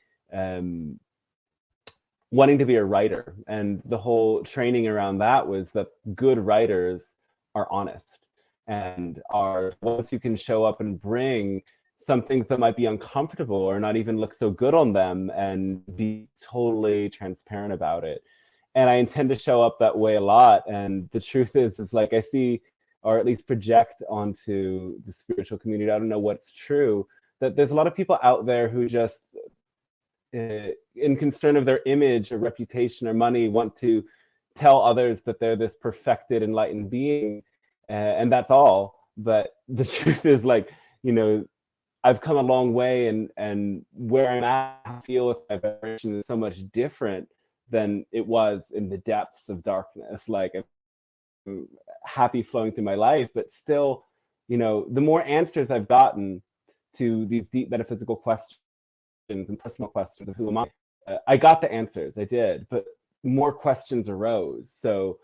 wanting to be a writer, and the whole training around that was that good writers are honest and are once you can show up and bring some things that might be uncomfortable or not even look so good on them and be totally transparent about it. And I intend to show up that way a lot. And the truth is like I see, or at least project onto the spiritual community, I don't know what's true, that there's a lot of people out there who just in concern of their image or reputation or money want to tell others that they're this perfected enlightened being, and that's all. But the truth is, like, I've come a long way, and where I'm at, I feel with my vibration is so much different than it was in the depths of darkness. Like, I'm happy flowing through my life, but still, the more answers I've gotten to these deep metaphysical questions and personal questions of who am I got the answers, I did, but more questions arose. So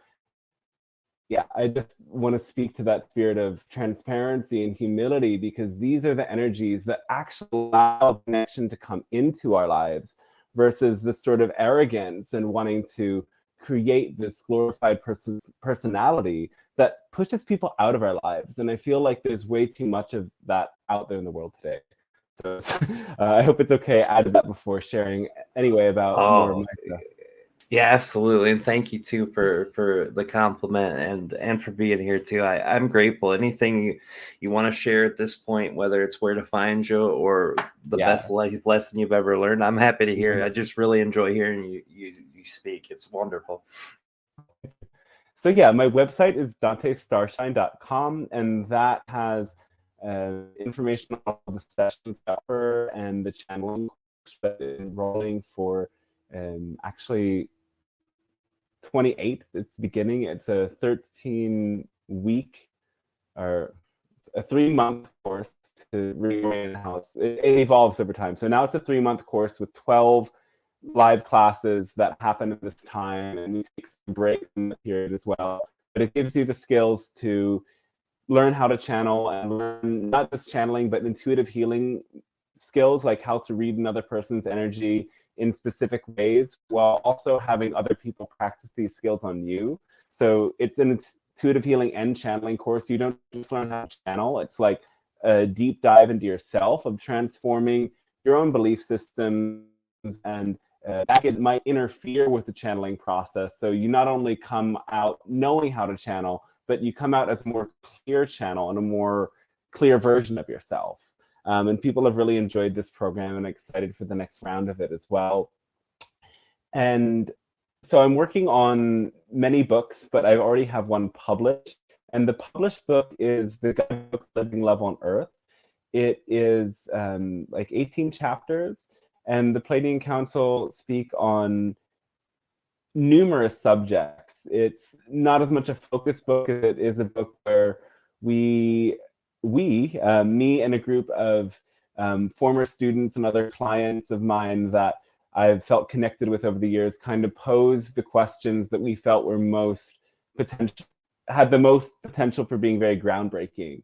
yeah, I just want to speak to that spirit of transparency and humility, because these are the energies that actually allow connection to come into our lives versus this sort of arrogance and wanting to create this glorified personality that pushes people out of our lives. And I feel like there's way too much of that out there in the world today. So I hope it's okay. I added that before sharing anyway about more of my stuff. Yeah, absolutely. And thank you too for the compliment and for being here too. I'm grateful. Anything you want to share at this point, whether it's where to find you or the best life lesson you've ever learned, I'm happy to hear. I just really enjoy hearing you speak. It's wonderful. So yeah, my website is dantestarshine.com, and that has information on all the sessions I offer and the channeling that is enrolling for actually 28th. It's beginning. It's a 13-week or a 3-month course to reorient the house. It evolves over time. So now it's a 3-month course with 12 live classes that happen at this time, and we take some breaks in the period as well. But it gives you the skills to learn how to channel and learn not just channeling, but intuitive healing skills, like how to read another person's energy in specific ways, while also having other people practice these skills on you. So it's an intuitive healing and channeling course. You don't just learn how to channel. It's like a deep dive into yourself of transforming your own belief systems, and that it might interfere with the channeling process. So you not only come out knowing how to channel, but you come out as a more clear channel and a more clear version of yourself. And people have really enjoyed this program and excited for the next round of it as well. And so I'm working on many books, but I already have one published. And the published book is the Guidebook Living Love on Earth. It is like 18 chapters. And the Pleiadian Council speak on numerous subjects. It's not as much a focus book as it is a book where me and a group of former students and other clients of mine that I've felt connected with over the years kind of pose the questions that we felt were had the most potential for being very groundbreaking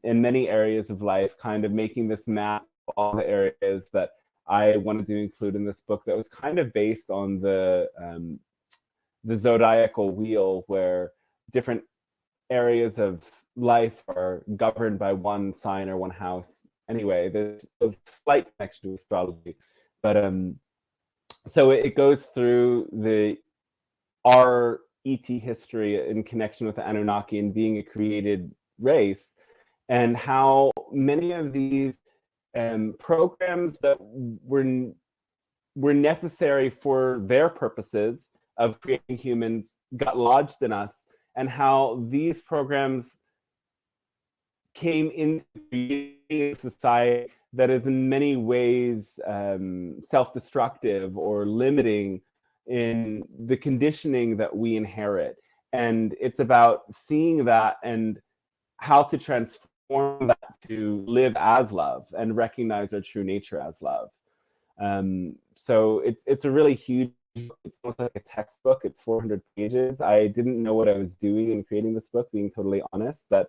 in many areas of life, kind of making this map of all the areas that I wanted to include in this book that was kind of based on the zodiacal wheel, where different areas of life are governed by one sign or one house. Anyway, there's a slight connection to astrology, but so it goes through our ET history in connection with the Anunnaki and being a created race, and how many of these programs that were necessary for their purposes of creating humans got lodged in us, and how these programs came into creating a society that is in many ways self-destructive or limiting in the conditioning that we inherit. And it's about seeing that and how to transform that to live as love and recognize our true nature as love. So it's a really huge, it's almost like a textbook. It's 400 pages. I didn't know what I was doing in creating this book, being totally honest, but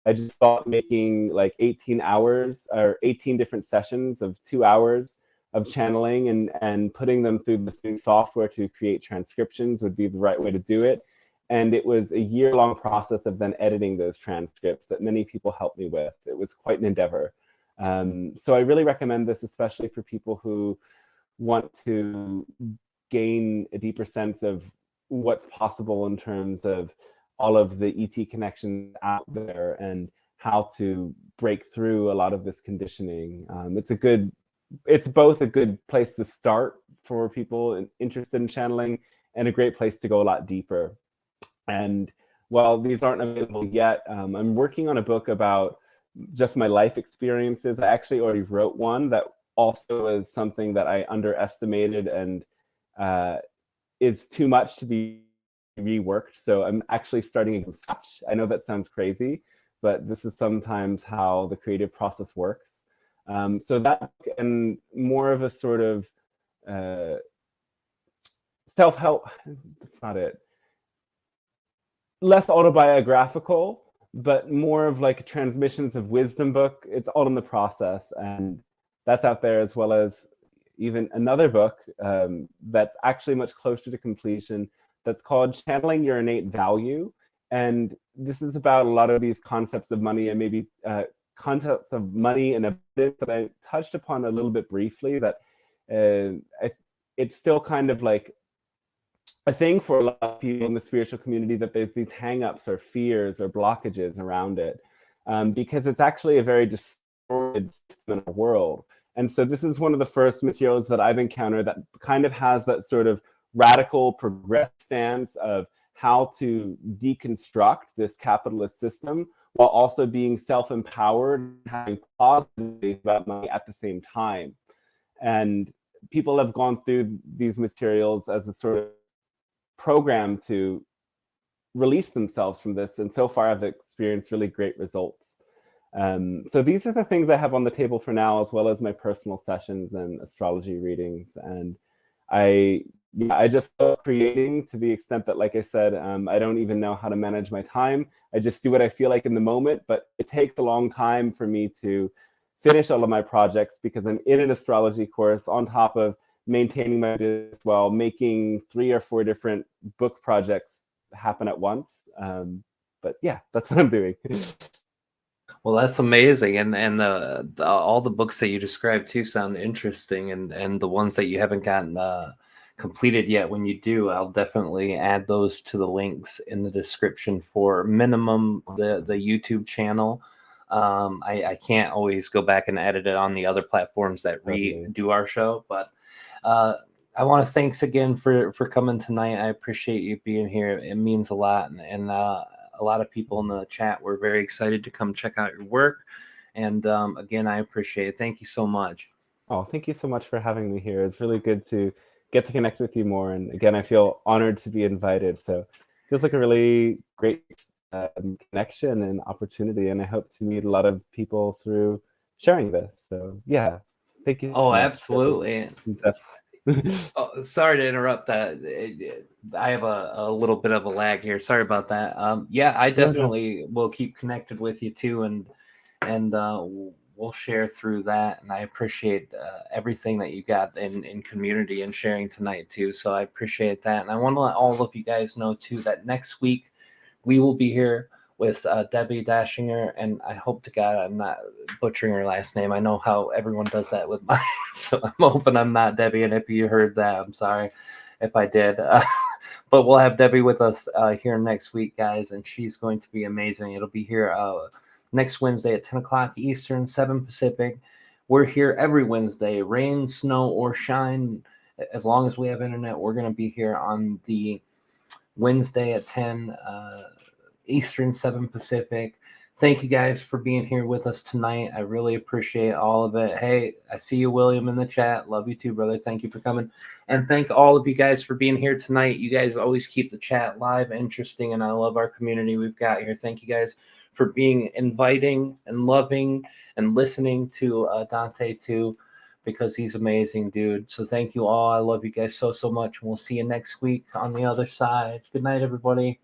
I just thought making like 18 hours or 18 different sessions of 2 hours of channeling and putting them through this new software to create transcriptions would be the right way to do it. And it was a year-long process of then editing those transcripts that many people helped me with. It was quite an endeavor. So I really recommend this, especially for people who want to gain a deeper sense of what's possible in terms of all of the ET connections out there and how to break through a lot of this conditioning. It's both a good place to start for people interested in channeling and a great place to go a lot deeper. And while these aren't available yet, I'm working on a book about just my life experiences. I actually already wrote one that also is something that I underestimated and is too much to be reworked. So I'm actually starting from scratch. I know that sounds crazy, but this is sometimes how the creative process works. So that and more of a sort of self-help, that's not it. Less autobiographical, but more of like transmissions of wisdom book. It's all in the process, and that's out there, as well as even another book that's actually much closer to completion that's called Channeling Your Innate Value. And this is about a lot of these concepts of money and maybe concepts of money and abundance that I touched upon a little bit briefly, that it's still kind of like a thing for a lot of people in the spiritual community, that there's these hang-ups or fears or blockages around it, because it's actually a very distorted system in our world. And so this is one of the first materials that I've encountered that kind of has that sort of radical progressive stance of how to deconstruct this capitalist system while also being self-empowered and having positive about money at the same time. And people have gone through these materials as a sort of program to release themselves from this, and so far I've experienced really great results. So these are the things I have on the table for now, as well as my personal sessions and astrology readings. And I just love creating to the extent that, like I said, I don't even know how to manage my time. I just do what I feel like in the moment, but it takes a long time for me to finish all of my projects because I'm in an astrology course on top of maintaining my business while making 3 or 4 different book projects happen at once. But yeah, that's what I'm doing. Well, that's amazing, and all the books that you described too sound interesting, and the ones that you haven't gotten completed yet, when you do, I'll definitely add those to the links in the description for minimum the YouTube channel. I can't always go back and edit it on the other platforms that redo our show, but I want to thanks again for coming tonight. I appreciate you being here. It means a lot, and a lot of people in the chat were very excited to come check out your work. And again, I appreciate it. Thank you so much. Oh, thank you so much for having me here. It's really good to get to connect with you more. And again, I feel honored to be invited. So it feels like a really great connection and opportunity. And I hope to meet a lot of people through sharing this. So yeah, thank you. Oh, absolutely. Oh, sorry to interrupt that. I have a little bit of a lag here. Sorry about that. Yeah, I definitely will keep connected with you too, and we'll share through that. And I appreciate everything that you got in community and sharing tonight too. So I appreciate that. And I want to let all of you guys know too that next week we will be here with Debbie Dashinger, and I hope to God I'm not butchering her last name. I know how everyone does that with mine, so I'm hoping I'm not, Debbie, and if you heard that, I'm sorry. if I did. But we'll have Debbie with us here next week, guys, and she's going to be amazing. It'll be here next Wednesday at 10 o'clock Eastern, 7 Pacific. We're here every Wednesday, rain, snow, or shine. As long as we have internet, we're going to be here on the Wednesday at 10 Eastern, 7 Pacific. Thank you guys for being here with us tonight. I really appreciate all of it. Hey, I see you, William, in the chat. Love you too, brother. Thank you for coming. And thank all of you guys for being here tonight. You guys always keep the chat live, interesting, and I love our community we've got here. Thank you guys for being inviting and loving and listening to Dante too, because he's amazing, dude. So thank you all. I love you guys so much. And we'll see you next week on the other side. Good night, everybody.